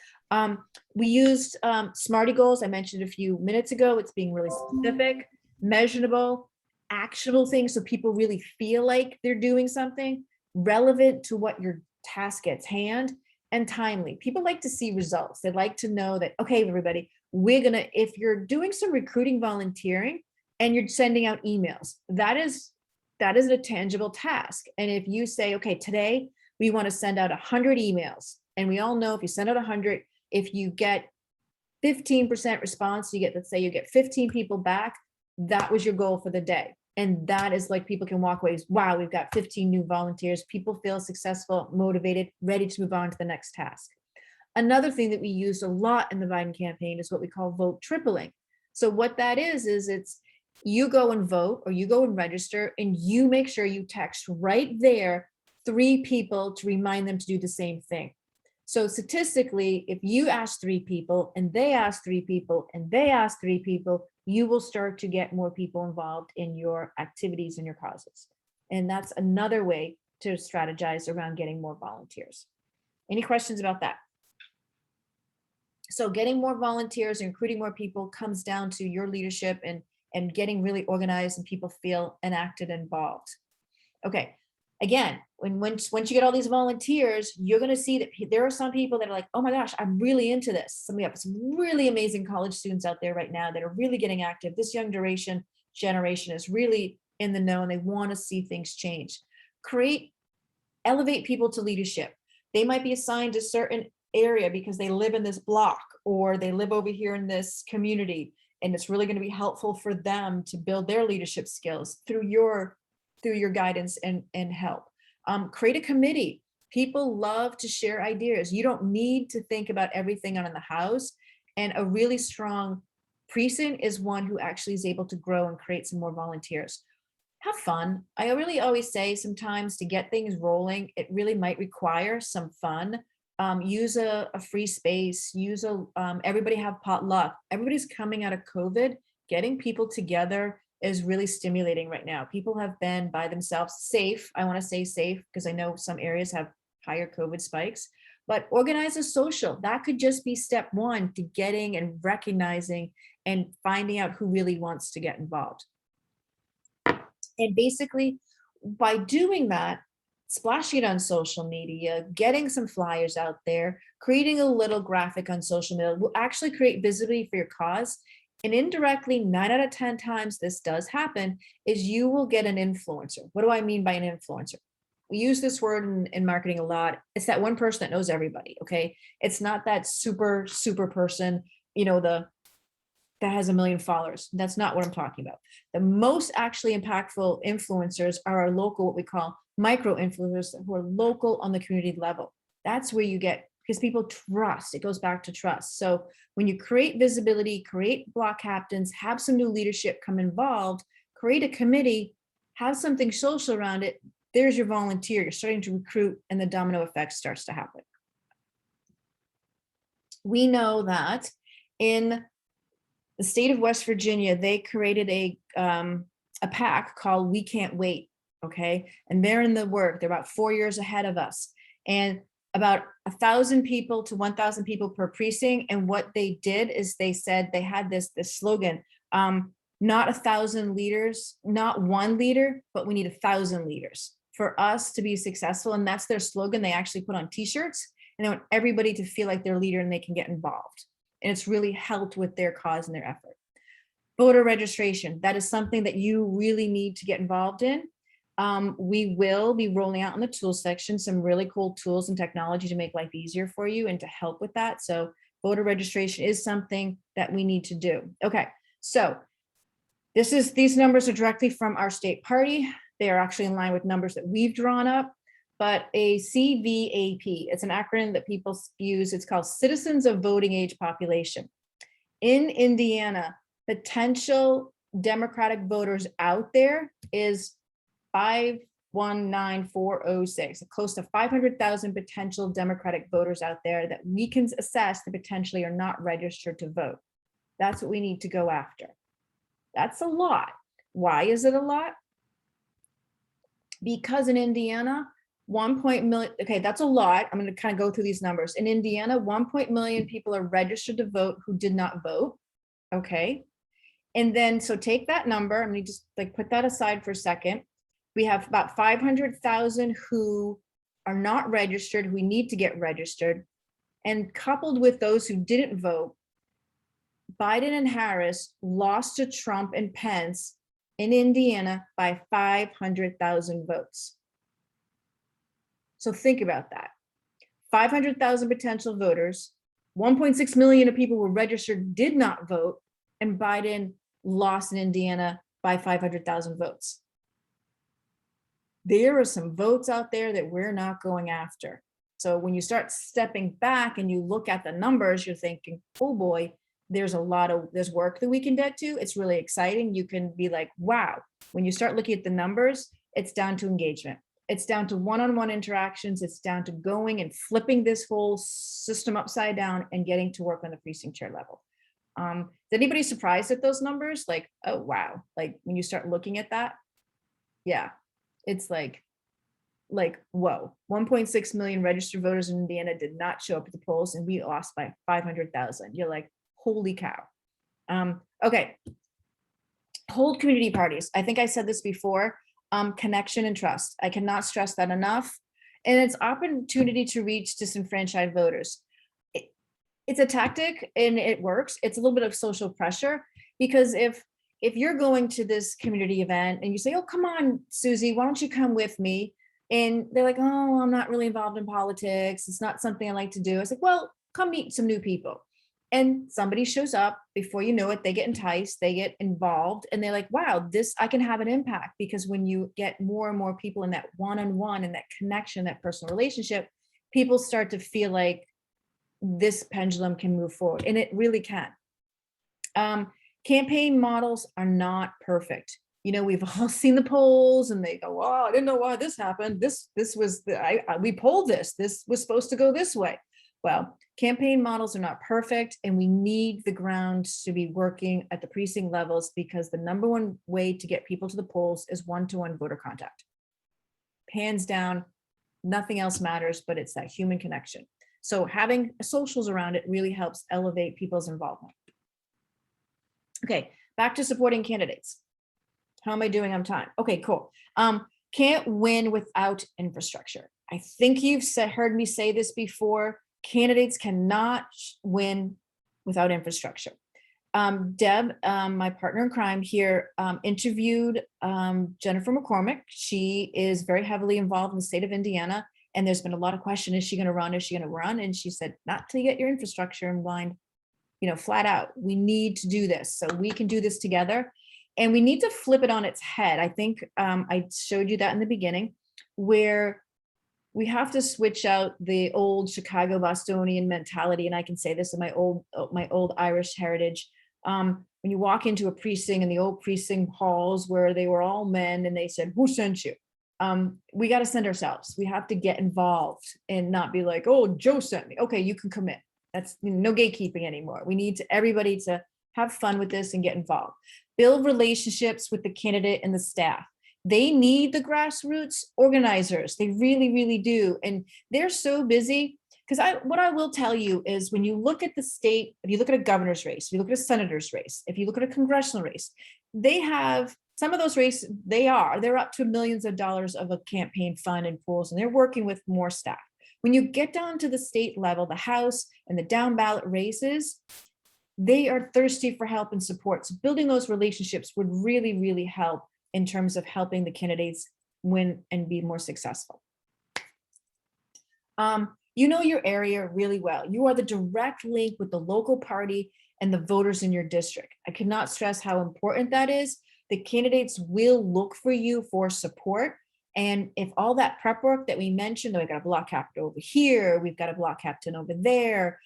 We used Smarty Goals. I mentioned a few minutes ago. It's being really specific, measurable, actionable things so people really feel like they're doing something relevant to what your task at hand, and timely. People like to see results. They like to know that, okay, everybody, if you're doing some recruiting volunteering and you're sending out emails, that is a tangible task. And if you say, okay, today we want to send out 100 emails, and we all know if you send out 100, if you get 15% response, let's say you get 15 people back, that was your goal for the day. And that is like, people can walk away, wow, we've got 15 new volunteers. People feel successful, motivated, ready to move on to the next task. Another thing that we use a lot in the Biden campaign is what we call vote tripling. So what that is it's you go and vote, or you go and register, and you make sure you text right there 3 people to remind them to do the same thing. So statistically, if you ask 3 people and they ask 3 people and they ask 3 people, you will start to get more people involved in your activities and your causes. And that's another way to strategize around getting more volunteers. Any questions about that? So getting more volunteers and recruiting more people comes down to your leadership and getting really organized and people feel enacted and involved. Okay. Again, once you get all these volunteers, you're going to see that there are some people that are like, oh my gosh, I'm really into this. We have some really amazing college students out there right now that are really getting active. This young generation is really in the know, and they want to see things change. Elevate people to leadership. They might be assigned to a certain area because they live in this block, or they live over here in this community, and it's really going to be helpful for them to build their leadership skills through your guidance and help. Create a committee. People love to share ideas. You don't need to think about everything on in the house. And a really strong precinct is one who actually is able to grow and create some more volunteers. Have fun. I really always say sometimes to get things rolling, it really might require some fun. Use a free space, everybody have potluck. Everybody's coming out of COVID. Getting people together is really stimulating right now. People have been by themselves safe. I want to say safe because I know some areas have higher COVID spikes, but organize a social. That could just be step 1 to getting and recognizing and finding out who really wants to get involved. And basically by doing that, splashing it on social media, getting some flyers out there, creating a little graphic on social media will actually create visibility for your cause. And indirectly, 9 out of 10 times this does happen, is you will get an influencer. What do I mean by an influencer? We use this word in marketing a lot. It's that one person that knows everybody, okay? It's not that super person, that has 1 million followers. That's not what I'm talking about. The most actually impactful influencers are our local, what we call micro influencers, who are local on the community level. That's where you get, because people trust. It goes back to trust. So when you create visibility, create block captains, have some new leadership come involved, create a committee, have something social around it, there's your volunteer. You're starting to recruit, and the domino effect starts to happen. We know that in the state of West Virginia, they created a PAC called We Can't Wait. Okay. And they're in the work. They're about 4 years ahead of us. And about 1,000 people to 1,000 people per precinct. And what they did is they said they had this slogan, not 1,000 leaders, not one leader, but we need 1,000 leaders for us to be successful. And that's their slogan. They actually put on t-shirts, and they want everybody to feel like they're a leader and they can get involved. And it's really helped with their cause and their effort. Voter registration, that is something that you really need to get involved in. We will be rolling out in the tools section some really cool tools and technology to make life easier for you and to help with that. So voter registration is something that we need to do. Okay, so these numbers are directly from our state party. They are actually in line with numbers that we've drawn up, but a CVAP, it's an acronym that people use. It's called Citizens of Voting Age Population. In Indiana, potential Democratic voters out there is 519,406, close to 500,000 potential Democratic voters out there that we can assess that potentially are not registered to vote. That's what we need to go after. That's a lot. Why is it a lot? Because in Indiana, 1 million, okay, that's a lot. I'm going to kind of go through these numbers. In Indiana, 1 million people are registered to vote who did not vote. Okay. And then, so take that number. I'm going to just like put that aside for a second. We have about 500,000 who are not registered, who we need to get registered. And coupled with those who didn't vote, Biden and Harris lost to Trump and Pence in Indiana by 500,000 votes. So think about that. 500,000 potential voters, 1.6 million of people were registered, did not vote, and Biden lost in Indiana by 500,000 votes. There are some votes out there that we're not going after. So when you start stepping back and you look at the numbers, you're thinking, oh boy, there's work that we can get to. It's really exciting. You can be like, wow. When you start looking at the numbers, it's down to engagement. It's down to one-on-one interactions. It's down to going and flipping this whole system upside down and getting to work on the precinct chair level. Is anybody surprised at those numbers? Like, oh, wow. Like when you start looking at that, yeah, it's like, whoa, 1.6 million registered voters in Indiana did not show up at the polls and we lost by 500,000. You're like, holy cow. Okay. Hold community parties. I think I said this before, connection and trust. I cannot stress that enough. And it's opportunity to reach disenfranchised voters. It's a tactic and it works. It's a little bit of social pressure because if you're going to this community event and you say, oh, come on, Susie, why don't you come with me? And they're like, oh, I'm not really involved in politics. It's not something I like to do. I was like, well, come meet some new people. And somebody shows up, before you know it, they get enticed, they get involved, and they're like, wow, I can have an impact. Because when you get more and more people in that one-on-one and that connection, that personal relationship, people start to feel like this pendulum can move forward, and it really can. Campaign models are not perfect. You know, we've all seen the polls and they go, oh, I didn't know why this happened. We polled this. This was supposed to go this way. Well, campaign models are not perfect, and we need the ground to be working at the precinct levels because the number one way to get people to the polls is one-to-one voter contact. Hands down, nothing else matters, but it's that human connection. So having socials around it really helps elevate people's involvement. Okay, back to supporting candidates. How am I doing on time? Okay, cool. Can't win without infrastructure. I think you've heard me say this before. Candidates cannot win without infrastructure. Deb, my partner in crime here, interviewed Jennifer McCormick. She is very heavily involved in the state of Indiana, and there's been a lot of question, is she going to run? Is she going to run? And she said, not till you get your infrastructure in line, flat out. We need to do this. So we can do this together. And we need to flip it on its head. I think I showed you that in the beginning, where we have to switch out the old Chicago Bostonian mentality. And I can say this in my old Irish heritage. When you walk into a precinct in the old precinct halls where they were all men and they said, who sent you? We got to send ourselves. We have to get involved and not be like, oh, Joe sent me. Okay, you can come in. That's no gatekeeping anymore. We need everybody to have fun with this and get involved. Build relationships with the candidate and the staff. They need the grassroots organizers. They really, really do. And they're so busy. Because what I will tell you is when you look at the state, if you look at a governor's race, if you look at a senator's race, if you look at a congressional race, they have some of those races, they're up to millions of dollars of a campaign fund and pools, and they're working with more staff. When you get down to the state level, the House and the down ballot races, they are thirsty for help and support. So building those relationships would really, really help in terms of helping the candidates win and be more successful. You know your area really well. You are the direct link with the local party and the voters in your district. I cannot stress how important that is. The candidates will look for you for support. And if all that prep work that we mentioned, we've got a block captain over here, we've got a block captain over there.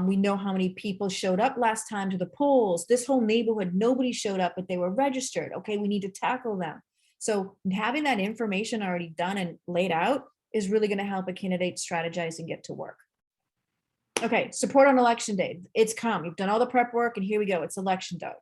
We know how many people showed up last time to the polls. This whole neighborhood, nobody showed up, but they were registered. Okay, we need to tackle them. So having that information already done and laid out is really going to help a candidate strategize and get to work. Okay, support on election day. It's come. You've done all the prep work, and here we go. It's election day.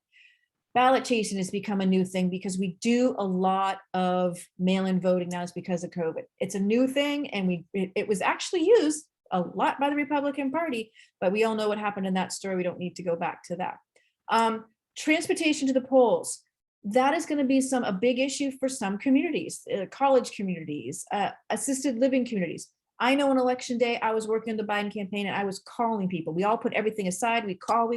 Ballot chasing has become a new thing because we do a lot of mail-in voting now. It's because of COVID. It's a new thing, and it was actually used a lot by the Republican Party, but we all know what happened in that story. We don't need to go back to that. Transportation to the polls. That is going to be a big issue for some communities, college communities, assisted living communities. I know on election day, I was working on the Biden campaign and I was calling people. We all put everything aside. We call.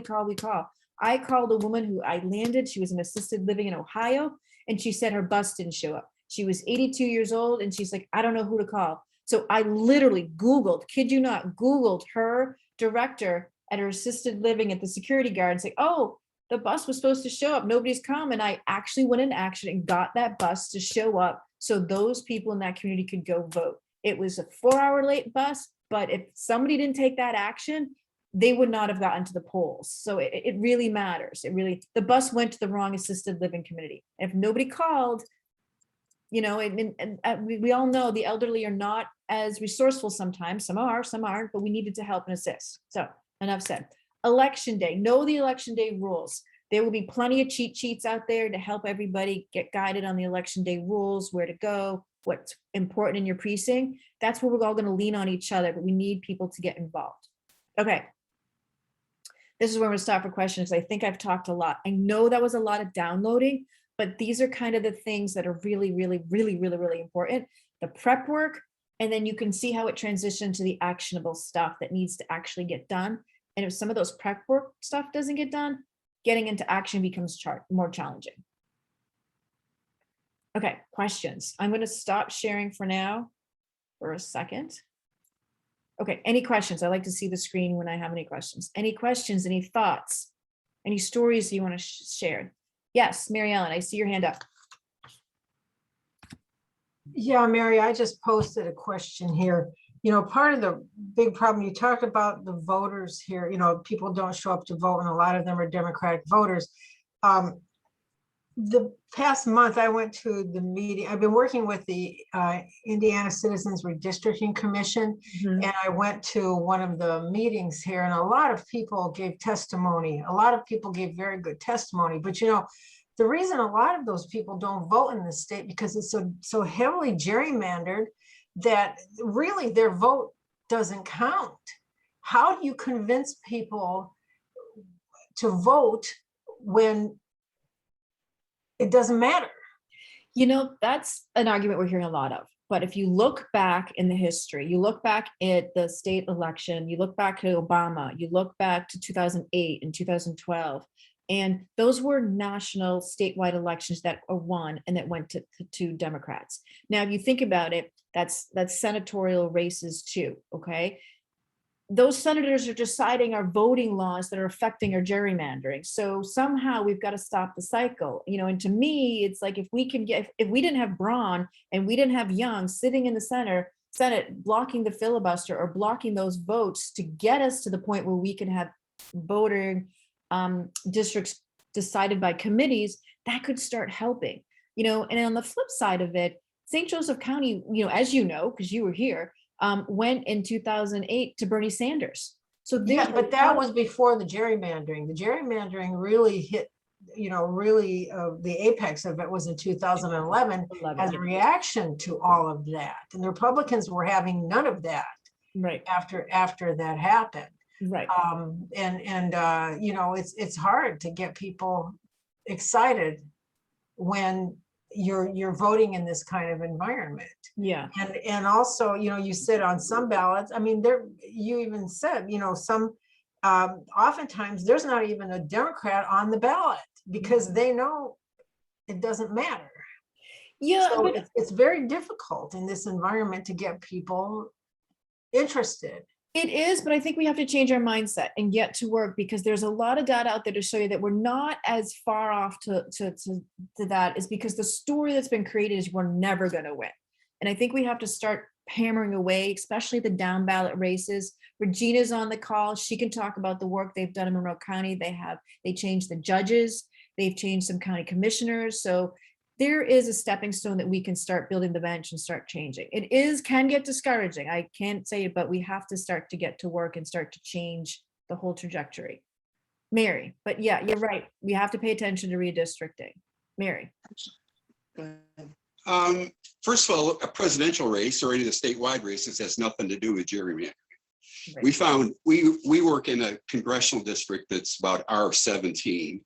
I called a woman who I landed. She was in assisted living in Ohio, and she said her bus didn't show up. She was 82 years old, and she's like, I don't know who to call. So I literally Googled, kid you not, Googled her director at her assisted living at the security guard and say, oh, the bus was supposed to show up. Nobody's come. And I actually went into action and got that bus to show up so those people in that community could go vote. It was a 4-hour late bus, but if somebody didn't take that action, they would not have gotten to the polls. So it really matters. The bus went to the wrong assisted living community. If nobody called, you know, we all know the elderly are not as resourceful sometimes. Some are, some aren't, but we needed to help and assist. So enough said. Election day, know the election day rules. There will be plenty of cheat sheets out there to help everybody get guided on the election day rules, where to go, what's important in your precinct. That's where we're all going to lean on each other, but we need people to get involved. Okay. This is where I'm going to stop for questions. I think I've talked a lot. I know that was a lot of downloading, but these are kind of the things that are really, really, really, really, really important. The prep work, and then you can see how it transitions to the actionable stuff that needs to actually get done. And if some of those prep work stuff doesn't get done, getting into action becomes more challenging. Okay, questions. I'm going to stop sharing for now for a second. Okay, any questions? I like to see the screen when I have any questions. Any questions, any thoughts, any stories you want to share? Yes, Mary Ellen, I see your hand up. Yeah, Mary, I just posted a question here. You know, part of the big problem, you talked about the voters here, you know, people don't show up to vote, and a lot of them are Democratic voters. The past month, I went to the meeting. I've been working with the Indiana Citizens Redistricting Commission, and I went to one of the meetings here, and a lot of people gave testimony. A lot of people gave very good testimony, but you know, the reason a lot of those people don't vote in the state because it's so heavily gerrymandered that really their vote doesn't count. How do you convince people to vote when it doesn't matter? You know, that's an argument we're hearing a lot of. But if you look back in the history, you look back at the state election, you look back to Obama, you look back to 2008 and 2012, and those were national statewide elections that are won and that went to Democrats. Now, if you think about it, that's senatorial races too, okay? Those senators are deciding our voting laws that are affecting our gerrymandering. So somehow we've got to stop the cycle, you know, and to me, it's like if we didn't have Braun and we didn't have Young sitting in the Senate blocking the filibuster or blocking those votes to get us to the point where we can have voting districts decided by committees, that could start helping, you know. And on the flip side of it, St. Joseph County, you know, as you know, because you were here, went in 2008 to Bernie Sanders. So yeah, but that was before the gerrymandering. The gerrymandering really hit really the apex of it was in 2011 as a reaction to all of that. And the Republicans were having none of that Right, after that happened. right. It's hard to get people excited when you're voting in this kind of environment. Yeah, And also, you said on some ballots, I mean, you even said, some oftentimes there's not even a Democrat on the ballot because they know it doesn't matter. yeah, So but it's very difficult in this environment to get people interested. it is, but I think we have to change our mindset and get to work, because there's a lot of data out there to show you that we're not as far off to that, is because the story that's been created is we're never going to win. And I think we have to start hammering away, especially the down ballot races. Regina's on the call. She can talk about the work they've done in Monroe County. They changed the judges. They've changed some county commissioners. So there is a stepping stone that we can start building the bench and start changing. Can get discouraging. I can't say it, but we have to start to get to work and start to change the whole trajectory. Mary, but yeah, you're right. We have to pay attention to redistricting. Mary. Go ahead. First of all, a presidential race or any of the statewide races has nothing to do with gerrymandering. Right. We found we work in a congressional district that's about R17,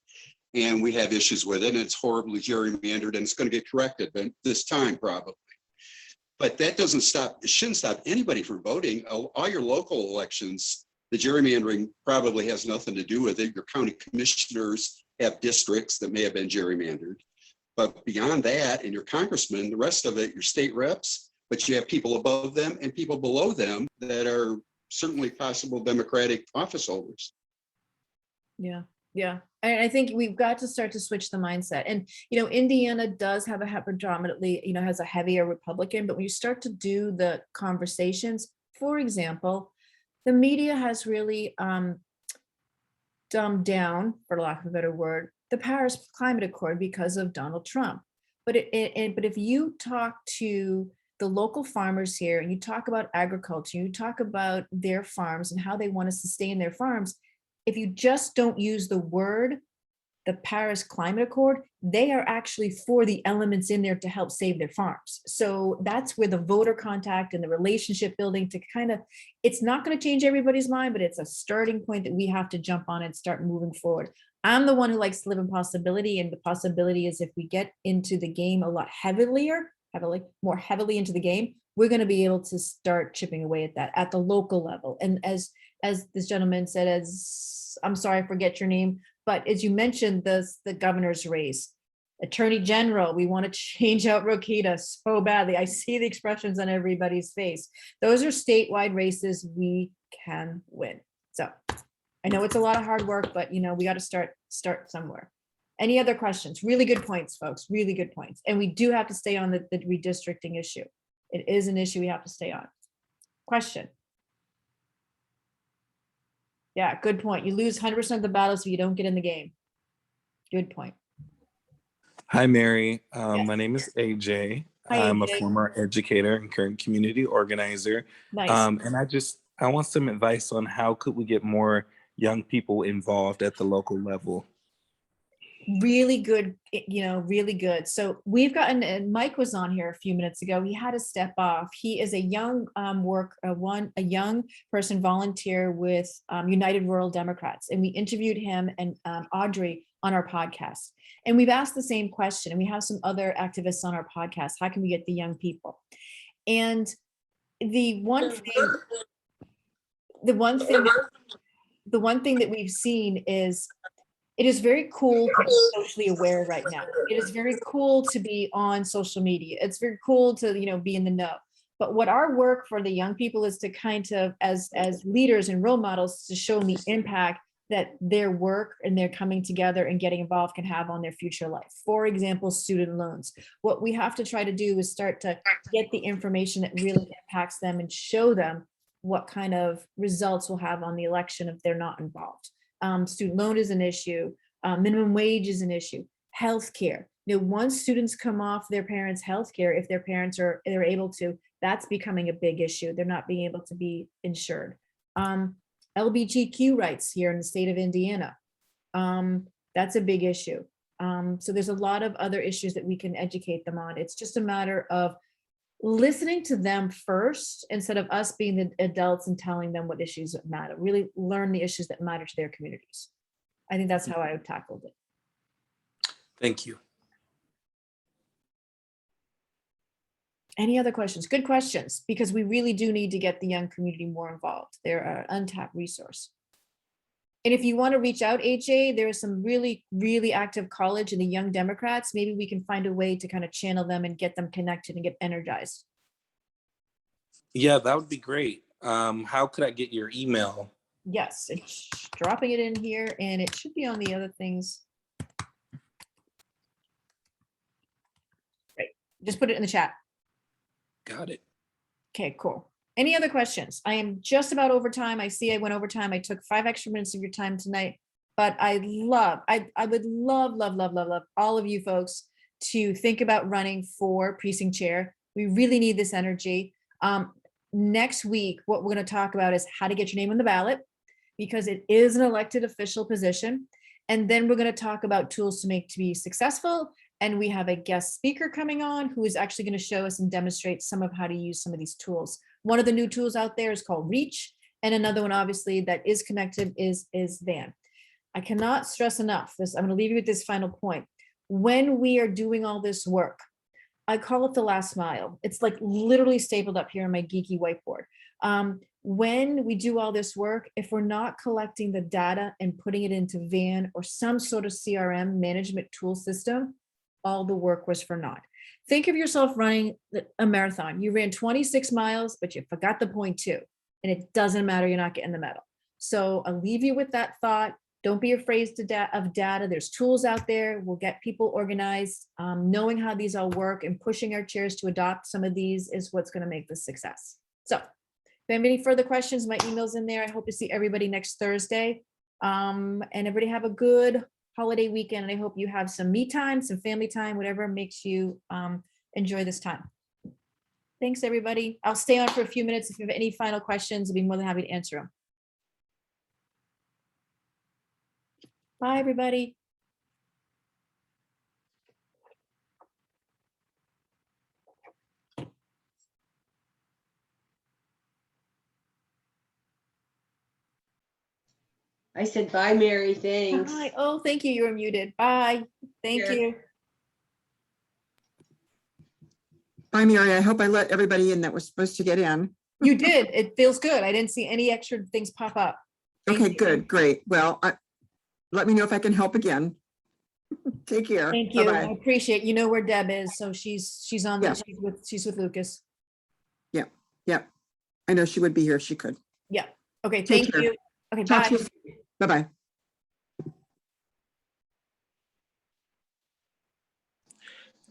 and we have issues with it, and it's horribly gerrymandered, and it's going to get corrected this time probably. But that doesn't stop, it shouldn't stop anybody from voting. All your local elections, the gerrymandering probably has nothing to do with it. Your county commissioners have districts that may have been gerrymandered. But beyond that, and your congressmen, the rest of it, your state reps, but you have people above them and people below them that are certainly possible Democratic office holders. Yeah, yeah. And I think we've got to start to switch the mindset. And, Indiana does have predominantly, has a heavier Republican, but when you start to do the conversations, for example, the media has really dumbed down, for lack of a better word, the Paris Climate Accord because of Donald Trump. But if you talk to the local farmers here and you talk about agriculture, you talk about their farms and how they want to sustain their farms, if you just don't use the word, the Paris Climate Accord, they are actually for the elements in there to help save their farms. So that's where the voter contact and the relationship building to it's not going to change everybody's mind, but it's a starting point that we have to jump on and start moving forward. I'm the one who likes to live in possibility, and the possibility is if we get into the game a lot more heavily into the game, we're going to be able to start chipping away at that at the local level. And as this gentleman said, I'm sorry, I forget your name, but as you mentioned, the governor's race, attorney general, we want to change out Rokita so badly. I see the expressions on everybody's face. Those are statewide races we can win. So I know it's a lot of hard work, but we got to start somewhere. Any other questions? Really good points, folks. Really good points. And we do have to stay on the redistricting issue. It is an issue we have to stay on. Question. Yeah, good point. You lose 100% of the battles if you don't get in the game. Good point. Hi, Mary. Yes. My name is AJ. Hi, I'm a AJ. former educator and current community organizer. Nice. And I want some advice on how could we get more young people involved at the local level. Really good, really good. So we've gotten, and Mike was on here a few minutes ago. He had to step off. He is a young a young person volunteer with United Rural Democrats, and we interviewed him and Audrey on our podcast. And we've asked the same question, and we have some other activists on our podcast. How can we get the young people? And the one thing that we've seen is it is very cool to be socially aware right now. It is very cool to be on social media. It's very cool to, be in the know. But what our work for the young people is to kind of, as leaders and role models, to show them the impact that their work and their coming together and getting involved can have on their future life. For example, student loans. What we have to try to do is start to get the information that really impacts them and show them what kind of results we'll have on the election if they're not involved. Student loan is an issue. Minimum wage is an issue. Healthcare. Once students come off their parents' healthcare, if their parents they're able to, that's becoming a big issue. They're not being able to be insured. LGBTQ rights here in the state of Indiana. That's a big issue. So there's a lot of other issues that we can educate them on. It's just a matter of listening to them first instead of us being the adults and telling them what issues matter. Really learn the issues that matter to their communities. I think that's how I tackled it. Thank you. Any other questions? Good questions, because we really do need to get the young community more involved. They're an untapped resource. And if you want to reach out, AJ, there are some really, really active college and the Young Democrats. Maybe we can find a way to kind of channel them and get them connected and get energized. Yeah, that would be great. How could I get your email? Yes, it's dropping it in here and it should be on the other things. Great. Just put it in the chat. Got it. Okay, cool. Any other questions? I am just about over time. I see I went over time. I took 5 extra minutes of your time tonight, but I would love all of you folks to think about running for precinct chair. We really need this energy. Next week, what we're going to talk about is how to get your name on the ballot, because it is an elected official position. And then we're going to talk about tools to be successful. And we have a guest speaker coming on who is actually going to show us and demonstrate some of how to use some of these tools. One of the new tools out there is called Reach. And another one, obviously, that is connected is WAM. I cannot stress enough this. I'm going to leave you with this final point. When we are doing all this work, I call it the last mile. It's like literally stapled up here on my geeky whiteboard. When we do all this work, if we're not collecting the data and putting it into WAM or some sort of CRM management tool system, all the work was for naught. Think of yourself running a marathon. You ran 26 miles, but you forgot the point 2. And it doesn't matter, you're not getting the medal. So I'll leave you with that thought. Don't be afraid of data. There's tools out there. We'll get people organized. Knowing how these all work and pushing our chairs to adopt some of these is what's going to make this success. So if you have any further questions, my email's in there. I hope to see everybody next Thursday. And everybody have a good holiday weekend. And I hope you have some me time, some family time, whatever makes you enjoy this time. Thanks, everybody. I'll stay on for a few minutes. If you have any final questions, I'll be more than happy to answer them. Bye, everybody. I said, bye, Mary, thanks. Bye. Oh, thank you. You're muted. Bye. Thank Yeah. you. Bye, Mary. I hope I let everybody in that was supposed to get in. You did. It feels good. I didn't see any extra things pop up. Thank Okay, you. good, great. Well, let me know if I can help again. Take care. Thank you. I Bye-bye. appreciate, you know where Deb is. So she's on, Yeah. she's with Lucas. Yep. I know she would be here if she could. Yeah. Okay. Take Thank care. you. Okay. Talk Bye. to you soon. Bye-bye.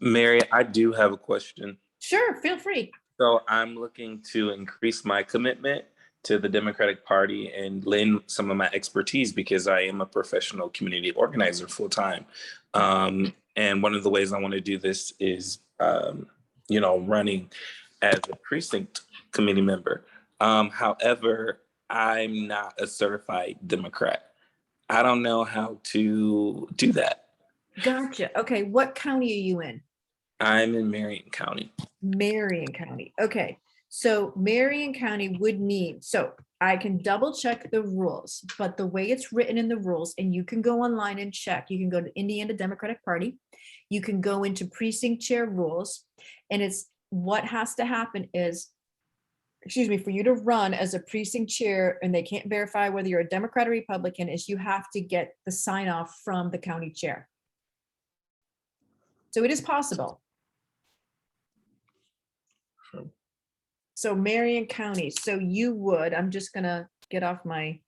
Mary, I do have a question. Sure. Feel free. So I'm looking to increase my commitment to the Democratic Party and lend some of my expertise because I am a professional community organizer full time. And one of the ways I want to do this is, running as a precinct committee member. However, I'm not a certified Democrat. I don't know how to do that. Gotcha. Okay. What county are you in? I'm in Marion County. Marion County. Okay. So Marion County would mean, so I can double check the rules, but the way it's written in the rules, and you can go online and check, you can go to Indiana Democratic Party, you can go into precinct chair rules, and it's what has to happen is, for you to run as a precinct chair, and they can't verify whether you're a Democrat or Republican, is you have to get the sign off from the county chair. So it is possible. So Marion County, so you would, I'm just gonna get off my,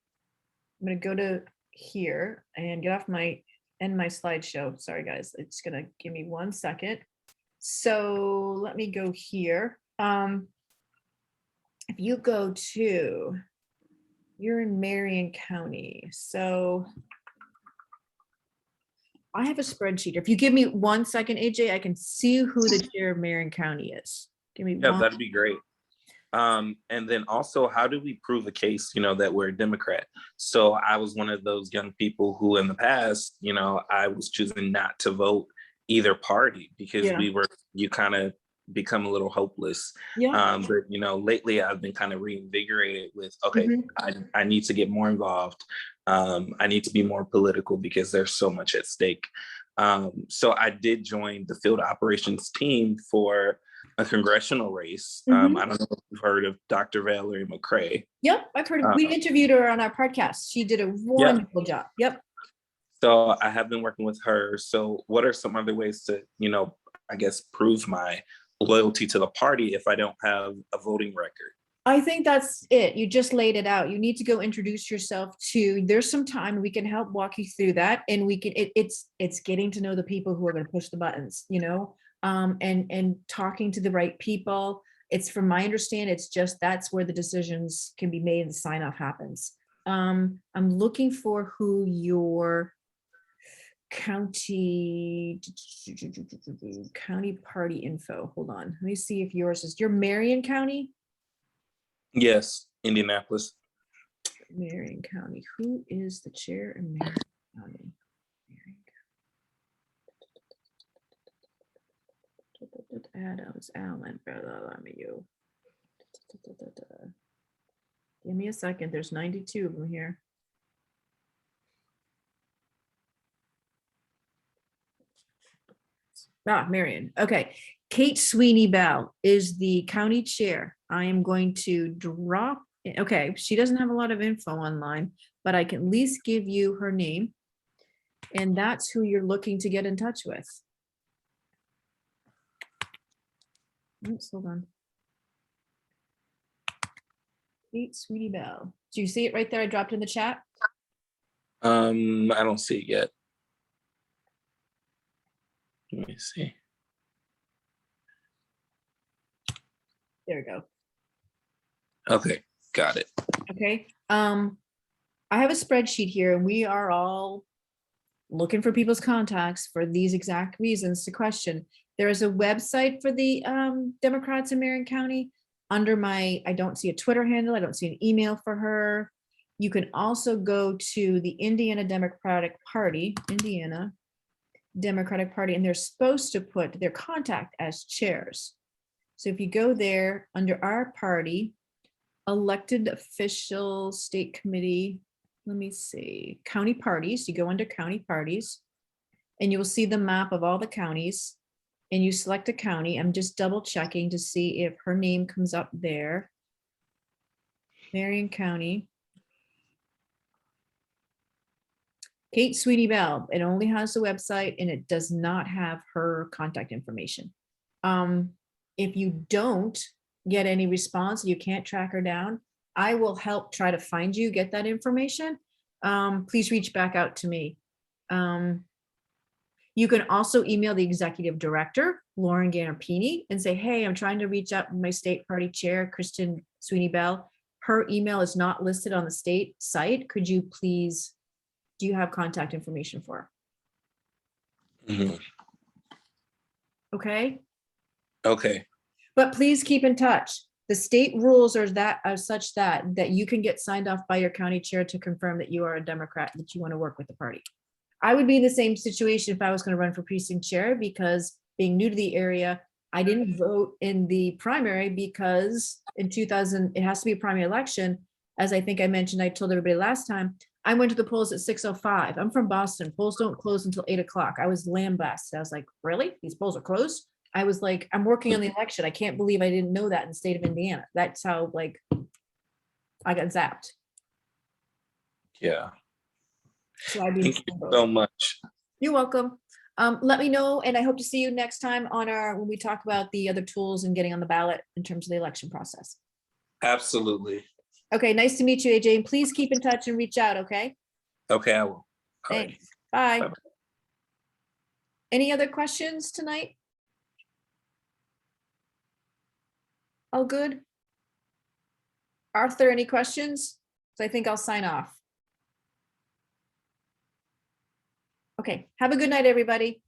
I'm gonna go to here and get off my, end my slideshow. Sorry, guys, it's gonna give me 1 second. So let me go here. If you go to, you're in Marion County, so I have a spreadsheet. If you give me 1 second, AJ, I can see who the chair of Marion County is. Give me Yeah, one. that'd be great. And then also, how do we prove a case, that we're a Democrat? So I was one of those young people who in the past, I was choosing not to vote either party because Yeah. you kind of become a little hopeless. Yeah. But lately I've been kind of reinvigorated with, okay, Mhm. I need to get more involved. I need to be more political because there's so much at stake. So I did join the field operations team for a congressional race. Mhm. I don't know if you've heard of Dr. Valerie McCrae. Yep, I've heard of, we interviewed her on our podcast. She did a wonderful job. Yep. So I have been working with her. So what are some other ways to, I guess, prove my loyalty to the party if I don't have a voting record? I think that's it. You just laid it out. You need to go introduce yourself to, there's some time, we can help walk you through that. And we can, it's getting to know the people who are going to push the buttons, and talking to the right people. It's, from my understanding, it's just, that's where the decisions can be made and the sign off happens. I'm looking for who your county party info. Hold on. Let me see if yours is, you're Marion County? Yes, Indianapolis. Marion County. Who is the chair in Marion County? Adams, Allen, Bartholomew. Give me a second. There's 92 of them here. Marion. Okay. Kate Sweeney Bell is the county chair. I am going to drop. Okay. She doesn't have a lot of info online, but I can at least give you her name. And that's who you're looking to get in touch with. Oops, hold on. Kate Sweeney Bell. Do you see it right there? I dropped in the chat. I don't see it yet. Let me see. There we go. Okay, got it. Okay. I have a spreadsheet here and we are all looking for people's contacts for these exact reasons to question. There is a website for the Democrats in Marion County under my, I don't see a Twitter handle. I don't see an email for her. You can also go to the Indiana Democratic Party, and they're supposed to put their contact as chairs. So if you go there under our party, elected official state committee, let me see, county parties, you go under county parties and you will see the map of all the counties and you select a county. I'm just double checking to see if her name comes up there. Marion County. Kate Sweeney Bell, it only has the website and it does not have her contact information. If you don't get any response, you can't track her down, I will help try to find you, get that information. Please reach back out to me. You can also email the executive director, Lauren Gannapini, and say, hey, I'm trying to reach out to my state party chair, Kristen Sweeney Bell. Her email is not listed on the state site. Could you please, do you have contact information for her? Mhm. Okay. Okay. But please keep in touch. The state rules are such that you can get signed off by your county chair to confirm that you are a Democrat, that you want to work with the party. I would be in the same situation if I was going to run for precinct chair, because being new to the area, I didn't vote in the primary because in 2000, it has to be a primary election. As I think I mentioned, I told everybody last time, I went to the polls at 6:05. I'm from Boston. Polls don't close until 8 o'clock. I was lambasted. I was like, really? These polls are closed? I was like, I'm working on the election. I can't believe I didn't know that in the state of Indiana. That's how, like, I got zapped. Yeah. So I'd be Thank you so much. You're welcome. Let me know, and I hope to see you next time on when we talk about the other tools and getting on the ballot in terms of the election process. Absolutely. Okay, nice to meet you, AJ, and please keep in touch and reach out, okay? Okay, I will. All right. Thanks. Bye. Bye-bye. Any other questions tonight? All good? Arthur, any questions? So I think I'll sign off. Okay, have a good night, everybody.